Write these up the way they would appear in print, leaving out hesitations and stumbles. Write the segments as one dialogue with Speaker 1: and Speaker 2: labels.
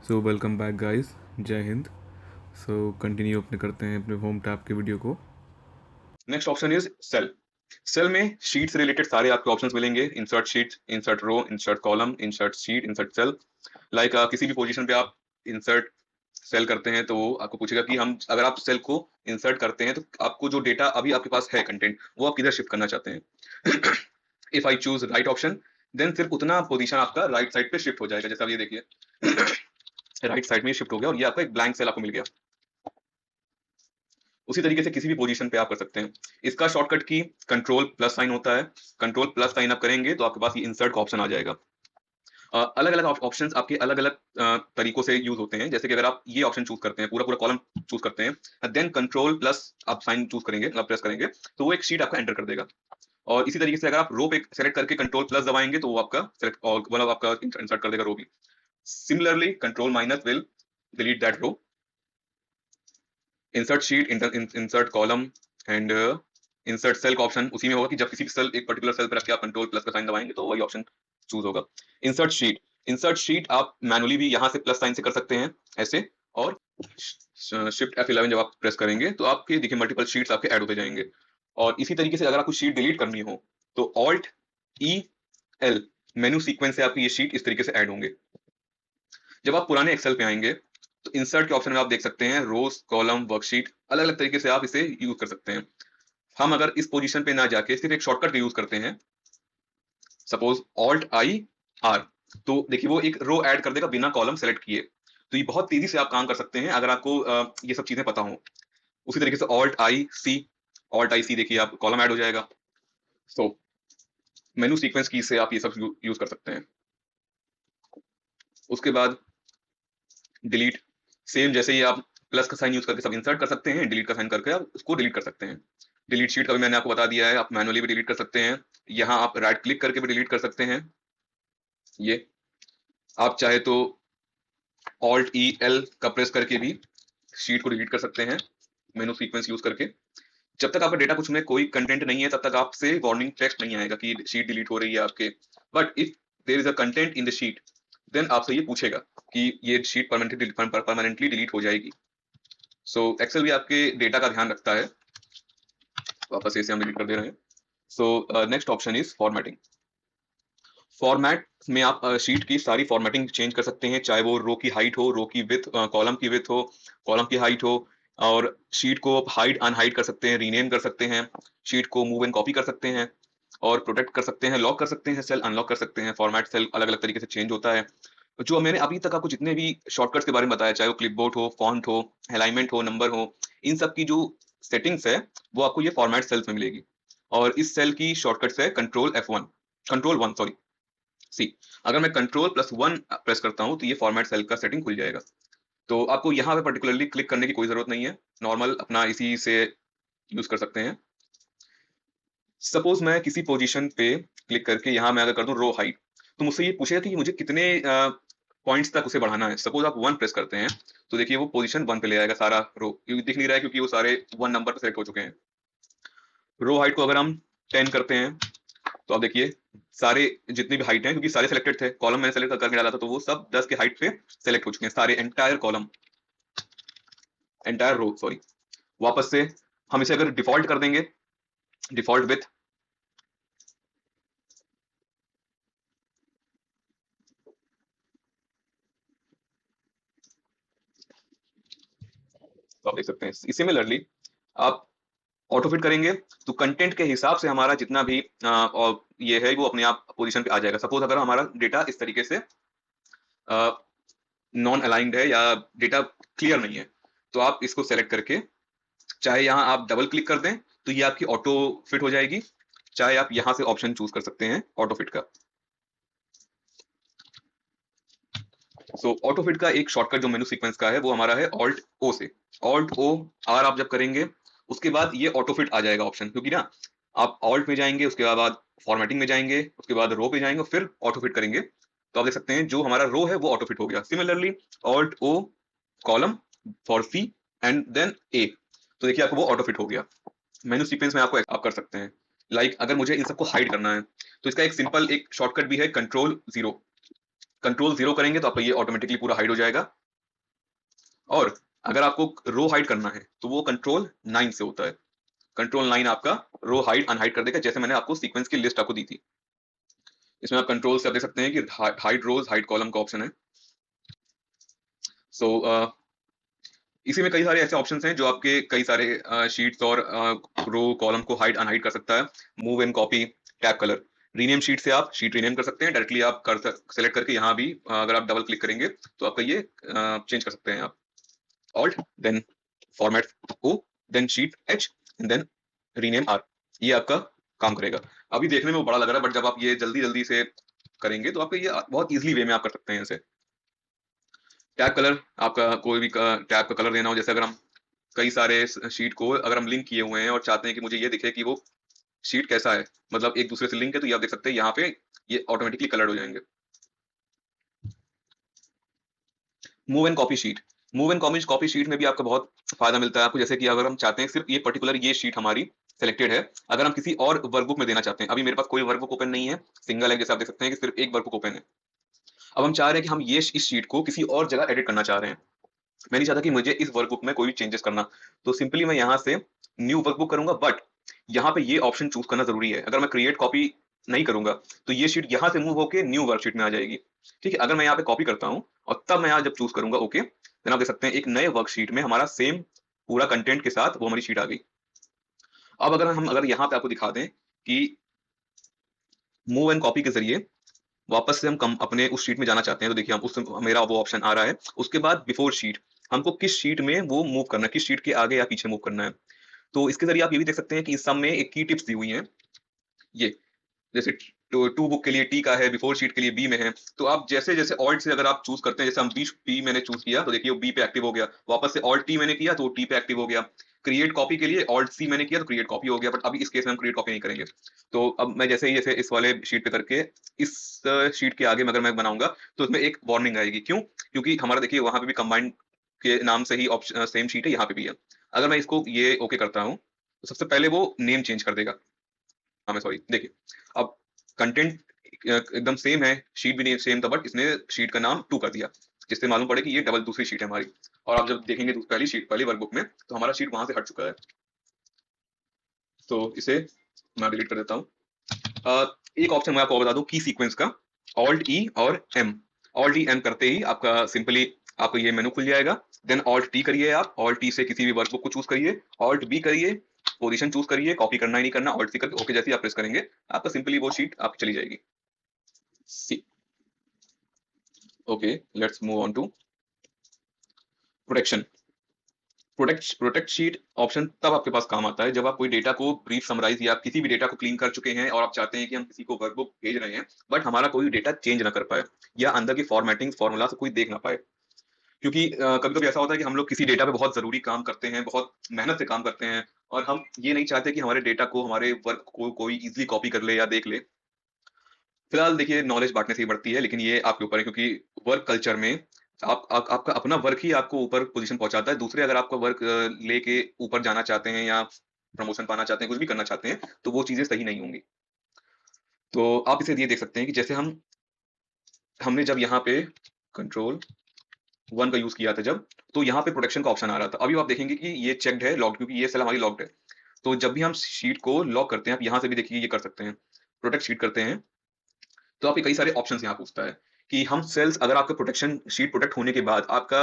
Speaker 1: So welcome back guys, जय Hind. So continue अपने करते हैं अपने होम टैब के वीडियो को।
Speaker 2: Next option is cell. Cell में शीट से रिलेटेड सारे आपको ऑप्शंस मिलेंगे। Insert sheet, insert row, insert column, insert sheet, insert cell. Like किसी भी पोजीशन पे आप इंसर्ट सेल करते हैं तो वो आपको पूछेगा कि हम अगर आप सेल को इंसर्ट करते हैं तो आपको जो डेटा अभी आपके पास है कंटेंट वो आप किधर शिफ्ट करना चाहते हैं। If I choose right option then सिर्फ उतना पोजीशन आपका राइट साइड पे शिफ्ट हो जाएगा। जैसे आप ये देखिए राइट साइड में शिफ्ट हो गया और ये आपका एक ब्लैंक सेल आपको मिल गया। उसी तरीके से किसी भी पोजीशन पे आप कर सकते हैं। इसका शॉर्टकट की कंट्रोल प्लस साइन होता है। कंट्रोल प्लस साइन आप करेंगे तो आपके पास ये इंसर्ट का ऑप्शन आ जाएगा। अलग अलग ऑप्शंस आपके अलग अलग तरीकों से यूज होते हैं। जैसे कि अगर आप ये ऑप्शन चूज करते हैं, पूरा पूरा कॉलम चूज करते हैं, देन कंट्रोल प्लस आप साइन चूज करेंगे, मतलब प्रेस करेंगे तो वो एक शीट आपका एंटर कर देगा। और इसी तरीके से अगर आप रो पे सेलेक्ट करके कंट्रोल प्लस दबाएंगे तो वो आपका सेलेक्ट और मतलब आपका इंसर्ट कर देगा रो भी। Similarly control minus will delete that row. Insert sheet, insert column and insert cell का ऑप्शन उसी में होगा कि जब किसी सेल एक पर्टिकुलर सेल पर रख के आप कंट्रोल प्लस का साइन दबाएंगे तो वही ऑप्शन चूज होगा। इंसर्ट शीट, इंसर्ट शीट आप मैनुअली भी यहाँ से प्लस साइन से कर सकते हैं ऐसे। और शिफ्ट F11 जब आप प्रेस करेंगे तो आपके देखिए मल्टीपल शीट्स आपके ऐड होते जाएंगे। और इसी तरीके से अगर आपको शीट डिलीट करनी हो तो ऑल्ट ई एल मेनू सीक्वेंस से आपकी ये शीट इस तरीके से ऐड होंगे। जब आप पुराने एक्सेल पे आएंगे तो इंसर्ट के ऑप्शन में आप देख सकते हैं रोज, कॉलम, वर्कशीट, अलग अलग तरीके से आप इसे यूज कर सकते हैं। हम अगर इस पोजीशन पे ना जाके सिर्फ एक शॉर्टकट का यूज करते हैं, सपोज ऑल्ट आई आर, तो देखिए वो एक रो ऐड कर देगा बिना कॉलम सेलेक्ट किए। तो ये बहुत तेजी से आप काम कर सकते हैं अगर आपको ये सब चीजें पता हो। उसी तरीके से ऑल्ट आई सी देखिए आप कॉलम ऐड हो जाएगा। तो मेनू सीक्वेंस की से आप ये सब यूज कर सकते हैं। उसके बाद डिलीट, सेम जैसे ही आप प्लस का साइन यूज करके सब इंसर्ट कर सकते हैं, डिलीट का साइन करके आप उसको डिलीट कर सकते हैं। डिलीट शीट का भी मैंने आपको बता दिया है, आप मैनुअली भी डिलीट कर सकते हैं। यहाँ आप राइट क्लिक करके भी डिलीट कर सकते हैं। ये आप चाहे तो ऑल्ट ई एल का प्रेस करके भी शीट को डिलीट कर सकते हैं मेनू सीक्वेंस यूज करके। जब तक आपका डेटा कुछ में कोई कंटेंट नहीं है तब तक आपसे वार्निंग टेक्स्ट नहीं आएगा कि शीट डिलीट हो रही है आपके। But if there is a content in the sheet then आपसे ये पूछेगा कि ये शीट परमानेंटली डिलीट हो जाएगी। सो एक्सेल भी आपके डेटा का ध्यान रखता है। वापस से इसे हम डिलीट कर दे रहे हैं। So next option is formatting. Format में आप शीट की सारी फॉर्मेटिंग चेंज कर सकते हैं, चाहे वो रो की हाइट हो, रो की विथ, कॉलम की विथ हो, कॉलम की हाइट हो। और शीट को आप हाइड अनहाइड कर सकते हैं, रीनेम कर सकते हैं, शीट को मूव एंड कॉपी कर सकते हैं और प्रोटेक्ट कर सकते हैं, लॉक कर सकते हैं, सेल अनलॉक कर सकते हैं। फॉर्मेट सेल अलग अलग तरीके से चेंज होता है। जो मैंने अभी तक आपको जितने भी शॉर्टकट्स के बारे में बताया, चाहे वो क्लिपबोर्ड हो, फॉन्ट हो, अलाइनमेंट हो, नंबर हो, इन सब की जो सेटिंग्स है वो आपको ये फॉर्मेट सेल्स में मिलेगी। और इस सेल की शॉर्टकट्स है कंट्रोल 1 सॉरी सी। अगर मैं कंट्रोल प्लस 1 प्रेस करता हूं तो ये फॉर्मेट सेल का सेटिंग खुल जाएगा। तो आपको यहाँ पे पर्टिकुलरली क्लिक करने की कोई जरूरत नहीं है, नॉर्मल अपना इसी से यूज कर सकते हैं। सपोज मैं किसी पोजीशन पे क्लिक करके यहाँ मैं अगर कर दूं रो हाइट, तो मुझसे ये पूछेगा कि मुझे कितने पॉइंट्स तक उसे बढ़ाना है। सपोज आप 1 प्रेस करते हैं तो देखिए वो पोजीशन 1 पे ले आएगा सारा रो, दिख नहीं रहा है क्योंकि वो सारे 1 नंबर पे सेलेक्ट हो चुके हैं। रो हाइट को अगर हम 10 करते हैं तो आप देखिए सारे जितनी भी हाइट है, क्योंकि सारे सिलेक्टेड थे, कॉलम मैंने सेलेक्ट करके डाला था तो वो सब 10 के हाइट पे सेलेक्ट हो चुके हैं सारे, entire column, entire row sorry. वापस से हम इसे अगर डिफॉल्ट कर देंगे, डिफॉल्ट विथ, तो आप देख सकते हैं सिमिलरली आप ऑटो फिट करेंगे तो कंटेंट के हिसाब से हमारा जितना भी और ये है वो अपने आप पोजीशन पे आ जाएगा। सपोज अगर हमारा डेटा इस तरीके से नॉन अलाइंड है या डेटा क्लियर नहीं है तो आप इसको सेलेक्ट करके चाहे यहाँ आप डबल क्लिक कर दें तो ये आपकी ऑटो फिट हो जाएगी, चाहे आप यहाँ से ऑप्शन चूज कर सकते हैं ऑटो फिट का। सो ऑटो फिट का एक शॉर्टकट जो मेनू सीक्वेंस का है वो हमारा है ऑल्ट ओ से। ऑल्ट ओ आर आप जब करेंगे उसके बाद ये ऑटो फिट आ जाएगा ऑप्शन, क्योंकि ना आप ऑल्ट में जाएंगे, उसके बाद फॉर्मेटिंग में जाएंगे, उसके बाद रो पे जाएंगे, फिर ऑटो फिट करेंगे तो आप देख सकते हैं जो हमारा रो है वो ऑटो फिट हो गया। Similarly alt O column for C and then A, तो देखिए आपको वो ऑटो फिट हो गया। मेनू सीक्वेंस में आपको आप कर सकते हैं। अगर मुझे इन सबको हाइड करना है तो इसका एक सिंपल एक शॉर्टकट भी है कंट्रोल 0। कंट्रोल 0 करेंगे तो आपका ये ऑटोमेटिकली पूरा हाइड हो जाएगा। और अगर आपको रो हाइड करना है तो वो कंट्रोल 9 से होता है। कंट्रोल 9 आपका रो हाइड अनहाइड कर देगा, जैसे मैंने आपको सीक्वेंस की लिस्ट आपको दी थी। इसमें आप कंट्रोल से आप देख सकते हैं कि हाइड रोज हाइड कॉलम का ऑप्शन है। सो इसी में कई सारे ऐसे ऑप्शंस हैं जो आपके कई सारे शीट्स और रो कॉलम को हाइड अनहाइड कर सकता है। Move and copy, tab colour, rename sheet से आप शीट रीनेम कर सकते हैं डायरेक्टली। आप कर सेलेक्ट करके यहाँ भी अगर आप डबल क्लिक करेंगे तो आपका ये चेंज कर सकते हैं आप। Alt then format O then sheet H and then rename R, ये आपका काम करेगा। अभी देखने में वो बड़ा लग रहा है, बट जब आप ये जल्दी जल्दी से करेंगे तो आपका ये बहुत इजीली वे में आप कर सकते हैं इसे। टैब कलर, आपका कोई भी टैब का कलर देना हो, जैसे अगर हम कई सारे शीट को अगर हम लिंक किए हुए हैं और चाहते हैं कि मुझे ये दिखे कि वो शीट कैसा है, मतलब एक दूसरे से लिंक है, तो ये आप देख सकते हैं यहाँ पे ये ऑटोमेटिकली कलर्ड हो जाएंगे। Move and copy sheet, move and copy sheet में भी आपका बहुत फायदा मिलता है आपको। जैसे कि अगर हम चाहते हैं सिर्फ ये पर्टिकुलर ये शीट हमारी सेलेक्टेड है, अगर हम किसी और वर्कबुक में देना चाहते हैं, अभी मेरे पास कोई वर्कबुक ओपन नहीं है, सिंगल है, जैसे आप देख सकते हैं कि सिर्फ एक वर्कबुक ओपन है। अब हम चाह रहे हैं कि हम ये इस शीट को किसी और जगह एडिट करना चाह रहे हैं, मैं नहीं चाहता कि मुझे इस वर्कबुक में कोई भी चेंजेस करना, तो सिंपली मैं यहाँ से न्यू वर्कबुक करूंगा। बट यहाँ पे ये ऑप्शन चूज करना जरूरी है, अगर मैं क्रिएट कॉपी नहीं करूंगा तो ये शीट यहाँ से मूव होकर न्यू वर्कशीट में आ जाएगी। ठीक है, अगर मैं यहाँ पे कॉपी करता हूँ और तब मैं यहाँ जब चूज करूंगा ओके, देन आप देख सकते हैं एक नए वर्कशीट में हमारा सेम पूरा कंटेंट के साथ वो हमारी शीट आ गई। अब अगर यहाँ पे आपको दिखा दें कि मूव एंड कॉपी के जरिए वापस से हम अपने उस शीट में जाना चाहते हैं, तो देखिए हम उस मेरा वो ऑप्शन आ रहा है। उसके बाद बिफोर शीट, हमको किस शीट में वो मूव करना है, किस शीट के आगे या पीछे मूव करना है। तो इसके जरिए आप ये भी देख सकते हैं कि इस सब में एक की टिप्स दी हुई हैं। ये जैसे टू बुक के लिए टी का है, बिफोर शीट के लिए बी में है। तो आप जैसे जैसे ऑल्ट से अगर आप चूज करते हैं, जैसे हम बी मैंने चूज किया तो देखिए वो बी पे एक्टिव हो गया, वापस से ऑल्ट टी मैंने किया तो टी पे एक्टिव हो गया। क्रिएट कॉपी के लिए ऑल्ट सी मैंने किया तो क्रिएट कॉपी हो गया, बट अभी इस केस में हम क्रिएट कॉपी नहीं करेंगे। तो अब मैं जैसे ही जैसे इस वाले शीट पे करके इस शीट के आगे अगर मैं बनाऊंगा तो उसमें एक वार्निंग आएगी। क्यों? क्योंकि हमारा देखिए वहां पे भी कंबाइंड के नाम से ही ऑप्शन सेम शीट है, यहाँ पे भी है। अगर मैं इसको ये ओके करता हूँ तो सबसे पहले वो नेम चेंज कर देगा। हाँ मैं सॉरी, देखिए अब कंटेंट एकदम सेम है, शीट भी नहीं सेम था, बट इसने शीट का नाम 2 कर दिया, जिससे मालूम पड़े कि ये डबल दूसरी शीट है हमारी। और आप जब देखेंगे तो पहली शीट पहली वर्कबुक में तो हमारा शीट वहां से हट चुका है। तो इसे मैं डिलीट कर देता हूँ। एक ऑप्शन मैं आपको बता दूं की सीक्वेंस का, ऑल्ट ई और एम। ऑल्ट ई एम करते ही आपका सिंपली आपको ये मेनू खुल जाएगा। देन ऑल्ट टी करिए, आप ऑल्ट टी से किसी भी वर्कबुक को चूज करिए, ऑल्ट बी करिए, पोजीशन चूज करिए, कॉपी करना ही नहीं करना, ऑल्ट सी करके ओके जैसे ही आप प्रेस करेंगे आपका सिंपली वो शीट आपकी चली जाएगी। See okay, let's move on to protection. Protect sheet option तब आपके पास काम आता है जब आप कोई डेटा को ब्रीफ समराइज या किसी भी डेटा को क्लीन कर चुके हैं और आप चाहते हैं कि हम किसी को वर्कबुक भेज रहे हैं, बट हमारा कोई डेटा चेंज ना कर पाए या अंदर की फॉर्मेटिंग फॉर्मूला से कोई देख ना पाए। क्योंकि कभी कभी ऐसा होता है कि हम लोग किसी डेटा पे बहुत जरूरी काम करते हैं, बहुत मेहनत से काम करते हैं, और हम ये नहीं चाहते कि हमारे डेटा को हमारे वर्क को कोई इजिली कॉपी कर ले या देख ले। फिलहाल देखिए नॉलेज बांटने से ही बढ़ती है, लेकिन ये आपके ऊपर है, क्योंकि वर्क कल्चर में आपका अपना वर्क ही आपको ऊपर पोजीशन पहुंचाता है। दूसरे अगर आपका वर्क लेके ऊपर जाना चाहते हैं या प्रमोशन पाना चाहते हैं, कुछ भी करना चाहते हैं, तो वो चीजें सही नहीं होंगी। तो आप इसे ये देख सकते हैं कि जैसे हमने जब यहाँ पे कंट्रोल 1 का यूज किया था जब, तो यहाँ पे प्रोटेक्शन का ऑप्शन आ रहा था। अभी आप देखेंगे कि ये चेक्ड है, लॉक्ड, क्योंकि ये सेल हमारी लॉक्ड है। तो जब भी हम शीट को लॉक करते हैं, आप यहाँ से भी देखिए ये कर सकते हैं, प्रोटेक्ट शीट करते हैं तो आपके कई सारे ऑप्शंस यहाँ पूछता है कि हम सेल्स, अगर आपका प्रोटेक्शन शीट प्रोटेक्ट होने के बाद आपका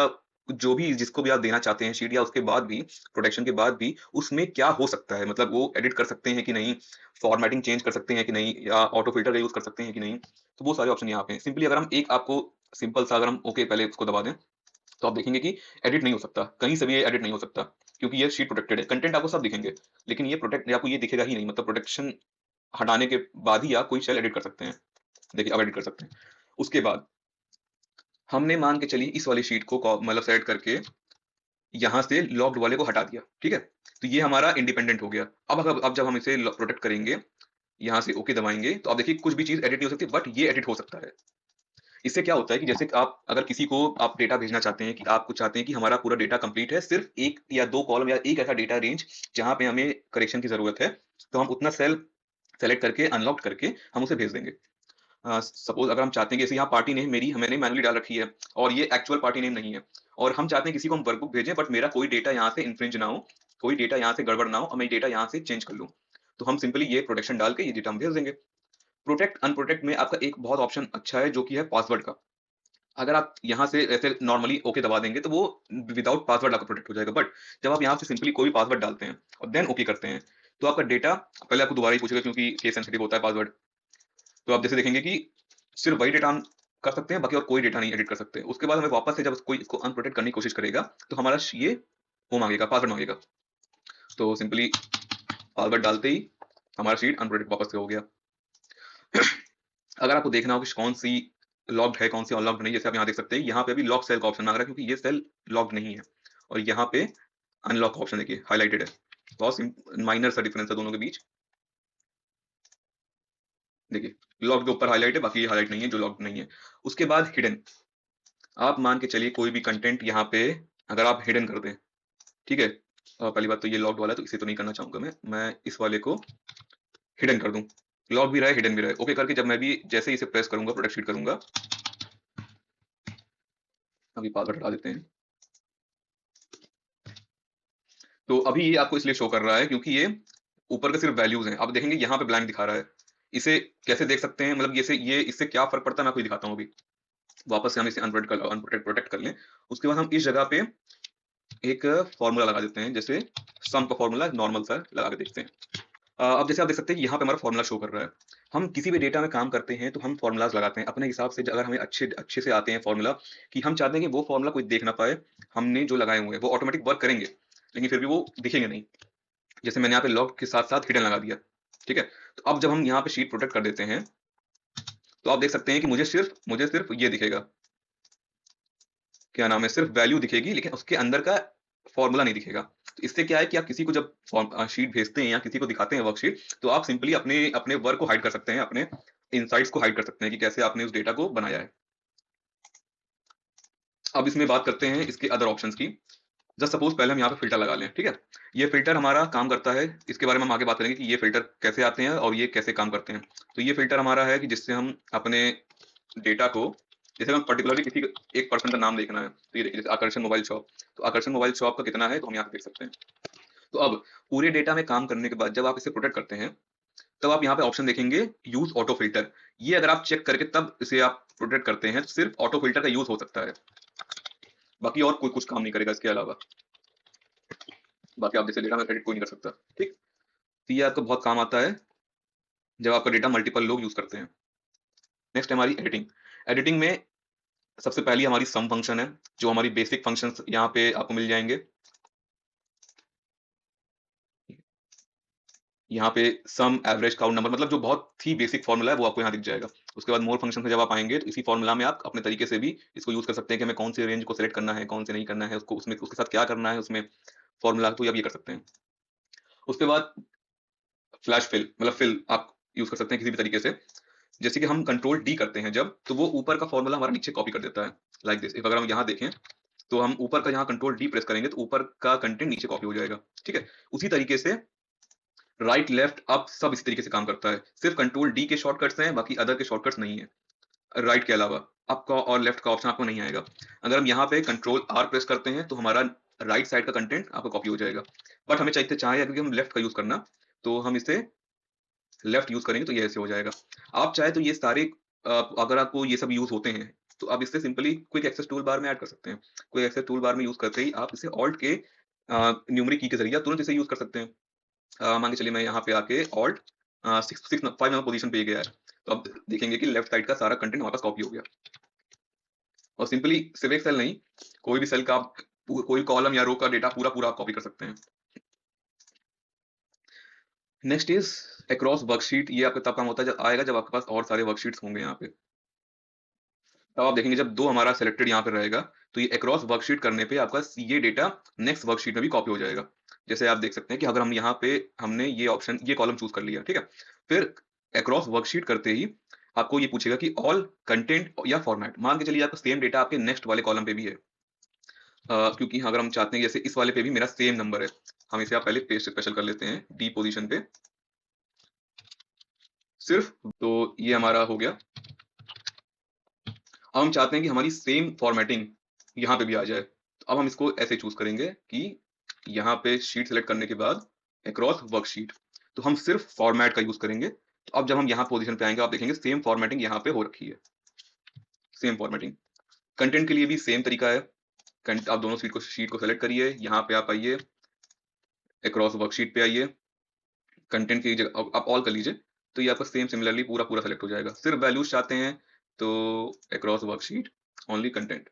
Speaker 2: जो भी जिसको भी आप देना चाहते हैं शीट, या उसके बाद भी प्रोटेक्शन के बाद भी उसमें क्या हो सकता है, मतलब वो एडिट कर सकते हैं कि नहीं, फॉर्मेटिंग चेंज कर सकते हैं कि नहीं, या ऑटो फिल्टर का यूज कर सकते हैं कि नहीं। तो वो सारे ऑप्शन यहाँ पे हैं। सिंपली अगर हम एक आपको सिंपल सा अगर हम ओके पहले उसको दबा दें तो आप देखेंगे कि एडिट नहीं हो सकता, कहीं से भी ये एडिट नहीं हो सकता, क्योंकि ये शीट प्रोटेक्टेड है। कंटेंट आपको सब दिखेंगे लेकिन ये प्रोटेक्ट आपको ये दिखेगा ही नहीं, मतलब प्रोटेक्शन हटाने के बाद ही आप कोई सेल एडिट कर सकते हैं। देखिए अब एडिट कर सकते हैं। उसके बाद हमने मान के चलिए इस वाली शीट को मतलब सेलेक्ट करके यहाँ से लॉक्ड वाले को हटा दिया, ठीक है, तो ये हमारा इंडिपेंडेंट हो गया। अब जब हम इसे प्रोटेक्ट करेंगे, यहाँ से ओके दबाएंगे, तो आप देखिए कुछ भी चीज एडिट नहीं हो सकती, बट ये एडिट हो सकता है। इससे क्या होता है कि जैसे आप अगर किसी को आप डेटा भेजना चाहते हैं, कि आप कुछ चाहते हैं कि हमारा पूरा डेटा कंप्लीट है, सिर्फ एक या दो कॉलम या एक ऐसा डेटा रेंज जहां पे हमें करेक्शन की जरूरत है, तो हम उतना सेल सेलेक्ट करके अनलॉक करके हम उसे भेज देंगे। सपोज अगर हम चाहते हैं कि जैसे यहाँ पार्टी नेम मेरी मैंने मैन्युअली डाल रखी है और ये एक्चुअल पार्टी नेम नहीं है और हम चाहते हैं किसी को हम वर्कबुक भेजें बट मेरा कोई डेटा यहाँ से इन्फ्रिंज ना हो, कोई डेटा यहाँ से गड़बड़ ना हो और मैं डेटा यहाँ से चेंज कर लूँ। तो हम सिंपली ये प्रोटेक्शन डाल के ये डेटा हम भेज देंगे। प्रोटेक्ट अनप्रोटेक्ट में आपका एक बहुत ऑप्शन अच्छा है जो कि है पासवर्ड का। अगर आप यहाँ से ऐसे नॉर्मली ओके दबा देंगे तो वो विदाउट पासवर्ड आपका प्रोटेक्ट हो जाएगा। बट जब आप यहाँ से सिंपली कोई पासवर्ड डालते हैं और देन ओके करते हैं तो आपका डेटा पहले आपको दोबारा ही पूछेगा क्योंकि केस सेंसिटिव होता है पासवर्ड। तो आप जैसे देखेंगे कि सिर्फ वही डेटा हम कर सकते हैं, बाकी और कोई डेटा नहीं एडिट कर सकते। उसके बाद हमें वापस से जब कोई इसको अनप्रोटेक्ट करने की कोशिश करेगा तो हमारा ये वो मांगेगा, पासवर्ड मांगेगा। तो सिंपली पासवर्ड डालते ही हमारा शीट अनप्रोटेक्ट वापस से हो गया। अगर आपको देखना हो कि कौन सी लॉक्ड है कौन सी अनलॉक्ड नहीं, जैसे आप यहाँ देख सकते हैं यहाँ पे अभी लॉक सेल का ऑप्शन मांग रहा है क्योंकि ये सेल लॉक्ड नहीं है और यहाँ पे अनलॉक ऑप्शन देखिए हाईलाइटेड है। बहुत माइनर सा डिफरेंस है दोनों के बीच। देखिए लॉक्ड के ऊपर हाईलाइट है, बाकी ये हाईलाइट नहीं है जो लॉक्ड नहीं है। उसके बाद हिडन, आप मान के चलिए कोई भी कंटेंट यहाँ पे अगर आप हिडन कर दें, ठीक है। पहली बात तो ये लॉक्ड वाला है तो इसे तो नहीं करना चाहूंगा मैं इस वाले को हिडन कर दूं। लॉक भी रहे हिडन भी रहे, ओके करके जब मैं भी जैसे ही इसे प्रेस करूंगा प्रोटेक्ट शीट करूंगा, अभी पासवर्ड हटा देते हैं। तो अभी ये आपको इसलिए शो कर रहा है क्योंकि ये ऊपर के सिर्फ वैल्यूज हैं। आप देखेंगे यहाँ पे ब्लैंक दिखा रहा है। इसे कैसे देख सकते हैं, मतलब ये इससे क्या फर्क पड़ता है मैं आपको दिखाता हूँ। अभी वापस से हम इसे अनप्रोटेक्ट प्रोटेक्ट कर लें। उसके बाद हम इस जगह पे एक फॉर्मूला लगा देते हैं, जैसे सम का फॉर्मूला नॉर्मल सा लगा के देखते हैं। अब जैसे आप देख सकते हैं कि यहाँ पे हमारा फॉर्मूला शो कर रहा है। हम किसी भी डेटा में काम करते हैं तो हम फॉर्मूलाज लगाते हैं अपने हिसाब से। अगर हमें अच्छे अच्छे से आते हैं फॉर्मूला कि हम चाहते हैं कि वो फॉर्मूला कोई देख ना पाए, हमने जो लगाए हुए हैं वो ऑटोमेटिक वर्क करेंगे लेकिन फिर भी वो दिखेंगे नहीं। जैसे मैंने यहाँ पे लॉग के साथ साथ हिडन लगा दिया, ठीक है। तो अब जब हम यहाँ पे शीट प्रोटेक्ट कर देते हैं तो आप देख सकते हैं कि मुझे सिर्फ ये दिखेगा, क्या नाम है, सिर्फ वैल्यू दिखेगी लेकिन उसके अंदर का फॉर्मूला नहीं दिखेगा। तो इससे क्या है कि आप किसी को जब शीट भेजते हैं या किसी को दिखाते हैं वर्कशीट, तो आप सिंपली अपने अपने वर्क को हाइड कर सकते हैं, अपने इनसाइट्स को हाइड कर सकते हैं कि कैसे आपने उस डेटा को बनाया है। अब इसमें बात करते हैं इसके अदर ऑप्शंस की। जस्ट सपोज पहले हम यहाँ पे फिल्टर लगा लें, ठीक है। ये फिल्टर हमारा काम करता है, इसके बारे में हम आगे बात करेंगे कि ये फिल्टर कैसे आते हैं और ये कैसे काम करते हैं। तो ये फिल्टर हमारा है कि जिससे हम अपने डेटा को, जैसे हम पर्टिकुलरली किसी एक पर्सन का नाम देखना है तो ये देखिए जैसे आकर्षण मोबाइल शॉप, तो आकर्षण मोबाइल शॉप का कितना है तो हम यहाँ पे देख सकते हैं। तो अब पूरे डेटा में काम करने के बाद जब आप इसे प्रोटेक्ट करते हैं तब आप यहाँ पे ऑप्शन देखेंगे यूज ऑटो फिल्टर। ये अगर आप चेक करके तब इसे आप प्रोटेक्ट करते हैं तो सिर्फ ऑटो फिल्टर का यूज हो सकता है, बाकी और कोई कुछ काम नहीं करेगा इसके अलावा। बाकी आप जैसे डेटा में एडिट कोई नहीं कर सकता, ठीक। तो ये आपका बहुत काम आता है जब आपका डेटा मल्टीपल लोग यूज करते हैं। नेक्स्ट है हमारी एडिटिंग। एडिटिंग में सबसे पहली हमारी सम फंक्शन है, जो हमारी बेसिक फंक्शंस यहाँ पे आपको मिल जाएंगे। यहाँ पे सम एवरेज काउंट नंबर, मतलब जो बहुत ही बेसिक फॉर्मूला है वो आपको यहाँ दिख जाएगा। उसके बाद मोर फंक्शन में जब आप आएंगे तो इसी फॉर्मूला में आप अपने तरीके से भी इसको यूज कर सकते हैं कि हमें कौन सी रेंज को सिलेक्ट करना है कौन से नहीं करना है, उसको उसमें उसके साथ क्या करना है उसमें फॉर्मूला, तो आप ये कर सकते हैं। उसके बाद फ्लैश फिल, मतलब फिल आप यूज कर सकते हैं किसी भी तरीके से। जैसे कि हम कंट्रोल डी करते हैं जब, तो वो ऊपर का फॉर्मूला हमारा नीचे कॉपी कर देता है लाइक दिस। अगर हम यहाँ देखें तो हम ऊपर का यहाँ कंट्रोल डी प्रेस करेंगे तो ऊपर का कंटेंट नीचे कॉपी हो जाएगा, ठीक है। उसी तरीके से राइट लेफ्ट अप सब इसी तरीके से काम करता है। सिर्फ कंट्रोल डी के शॉर्टकट्स हैं, बाकी अदर के शॉर्टकट्स नहीं है। राइट के अलावा अप का और लेफ्ट का ऑप्शन आपको नहीं आएगा। अगर हम यहाँ पे कंट्रोल आर प्रेस करते हैं तो हमारा राइट साइड का कंटेंट आपको कॉपी हो जाएगा। बट हमें चाहे क्योंकि हम लेफ्ट का यूज करना, तो हम इसे लेफ्ट यूज करेंगे तो ये ऐसे हो जाएगा। आप चाहे तो ये सारे अगर आपको ये सब यूज होते हैं तो आप इससे simply quick access tool bar में ऐड कर सकते हैं। क्विक एक्सेस टूल बार में यूज करते ही आप इसे ऑल्ट के न्यूमेरिक की के जरिए तुरंत इसे यूज कर सकते हैं। मान के चलिए मैं यहाँ पे आके ऑल्ट 5 नंबर पोजीशन पे गया है, तो अब देखेंगे कि लेफ्ट साइड का सारा कंटेंट हमारे पास कॉपी हो गया। और सिंपली सिर्फ एक सेल नहीं, कोई भी सेल का आप कोई कॉलम या रो का डेटा पूरा पूरा आप कॉपी कर सकते हैं। Next is across worksheet. ये आपका तब काम होता है जब आएगा जब आपके पास और सारे वर्कशीट्स होंगे यहाँ पे। तब आप देखेंगे जब 2 हमारा सिलेक्टेड यहाँ पे रहेगा तो ये अक्रॉस वर्कशीट करने पे आपका ये डेटा नेक्स्ट वर्कशीट में भी कॉपी हो जाएगा। जैसे आप देख सकते हैं कि अगर हम यहाँ पे हमने ये ऑप्शन ये कॉलम चूज कर लिया, ठीक है। फिर अक्रॉस वर्कशीट करते ही आपको ये पूछेगा कि ऑल कंटेंट या फॉर्मेट। मान के चलिए आपका सेम डेटा आपके नेक्स्ट वाले कॉलम पे भी है। क्योंकि अगर हम चाहते हैं जैसे इस वाले पे भी मेरा सेम नंबर है, हम इसे आप पहले पेस्ट स्पेशल कर लेते हैं डी पोजीशन पे। सिर्फ। तो ये हमारा हो गया। अब हम चाहते हैं कि हमारी सेम फॉर्मेटिंग यहाँ पे भी आ जाए, तो अब हम इसको ऐसे चूज करेंगे कि यहाँ पे शीट सेलेक्ट करने के बाद अक्रॉस वर्कशीट, तो हम सिर्फ फॉर्मेट का यूज करेंगे। तो अब जब हम यहाँ पोजीशन पे आएंगे आप देखेंगे सेम फॉर्मेटिंग यहाँ पे हो रखी है, सेम फॉर्मेटिंग। कंटेंट के लिए भी सेम तरीका है। आप दोनों शीट को सेलेक्ट करिए, यहाँ पे आप आइए, अक्रॉस वर्कशीट पे आइए, कंटेंट की जगह आप ऑल कर लीजिए, तो ये आपका सेम सिमिलरली पूरा पूरा सेलेक्ट हो जाएगा। सिर्फ वैल्यूज चाहते हैं तो अक्रॉस वर्कशीट ओनली कंटेंट,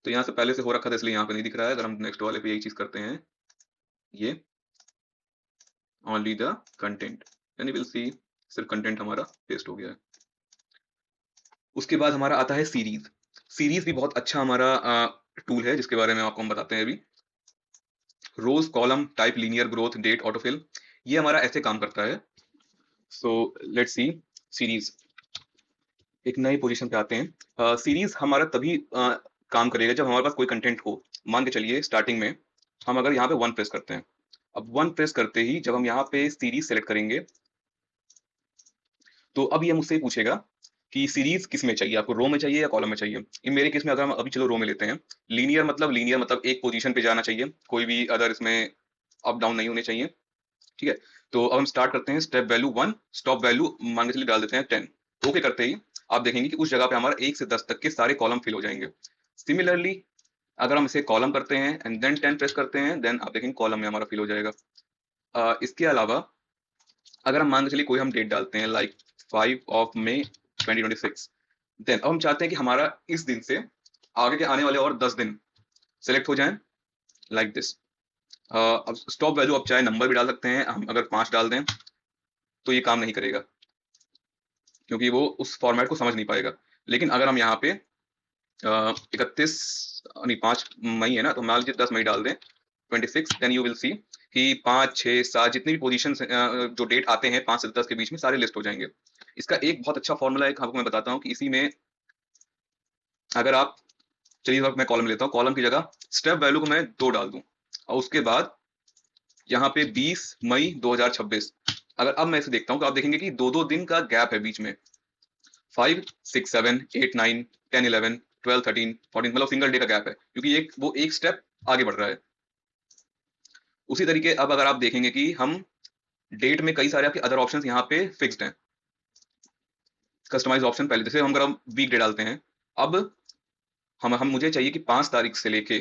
Speaker 2: तो यहाँ से पहले से हो रखा था इसलिए यहाँ पे नहीं दिख रहा है। अगर हम नेक्स्ट वाले पे यही चीज करते हैं, ये ओनली द कंटेंट, यानी विल सी सिर्फ कंटेंट हमारा पेस्ट हो गया है। उसके बाद हमारा आता है सीरीज। सीरीज भी बहुत अच्छा हमारा टूल है जिसके बारे में आपको हम बताते हैं अभी। Rows column type linear growth date autofill, ये हमारा ऐसे काम करता है। सो लेट्स सी सीरीज, एक नई पोजीशन पे आते हैं। सीरीज हमारा तभी काम करेगा जब हमारे पास कोई कंटेंट हो। मान के चलिए स्टार्टिंग में हम अगर यहाँ पे 1 प्रेस करते हैं, अब 1 प्रेस करते ही जब हम यहाँ पे सीरीज सेलेक्ट करेंगे तो अब ये मुझसे पूछेगा कि सीरीज किस में चाहिए, आपको रो में चाहिए या कॉलम में चाहिए। इन मेरे केस में अगर हम अभी चलो रो में लेते हैं। लीनियर मतलब एक पोजीशन पे जाना चाहिए, कोई भी अदर इसमें अप डाउन नहीं होने चाहिए, ठीक है। तो अब हम स्टार्ट करते हैं, स्टेप वैल्यू 1, स्टॉप वैल्यू मान के चलिए डाल देते हैं 10। ओके करते ही आप देखेंगे कि उस जगह पे हमारा 1 से 10 तक के सारे कॉलम फिल हो जाएंगे। सिमिलरली अगर हम इसे कॉलम करते हैं एंड देन 10 प्रेस करते हैं, देन आप देखेंगे कॉलम में हमारा फिल हो जाएगा। इसके अलावा अगर हम मान के चलिए कोई हम डेट डालते हैं लाइक 5 मई 2026, देन अब हम चाहते हैं कि हमारा इस दिन से आगे के आने वाले और 10 दिन सेलेक्ट हो जाएं लाइक दिस। अब स्टॉप वैल्यू आप चाहे नंबर भी डाल सकते हैं, हम अगर 5 डाल दें तो ये काम नहीं करेगा क्योंकि वो उस फॉर्मेट को समझ नहीं पाएगा। लेकिन अगर हम यहाँ पे 31 नहीं 5 मई है ना, तो मान लीजिए 10 मई डाल दें 26, देन यू विल सी कि 5 6 7 जितने भी पोजीशन जो डेट आते हैं 5 से 10 के बीच में सारे लिस्ट हो जाएंगे। इसका एक बहुत अच्छा फॉर्मूला है, आपको मैं बताता हूँ कि इसी में अगर आप चलिए मैं कॉलम लेता हूँ, कॉलम की जगह स्टेप वैल्यू को मैं 2 डाल दूं और उसके बाद यहाँ पे 20 मई 2026, अगर अब मैं इसे देखता हूँ तो आप देखेंगे कि 2 दिन का गैप है बीच में। 5 6 7 8 9 10 11 12 13 14, मतलब सिंगल डे का गैप है क्योंकि वो एक स्टेप आगे बढ़ रहा है। उसी तरीके अब अगर आप देखेंगे कि हम डेट में कई सारे आपके अदर ऑप्शंस यहाँ पे फिक्स्ड हैं, कस्टमाइज ऑप्शन पहले, जैसे हम अगर हम वीक डे डालते हैं, अब हम मुझे चाहिए कि 5 तारीख से लेके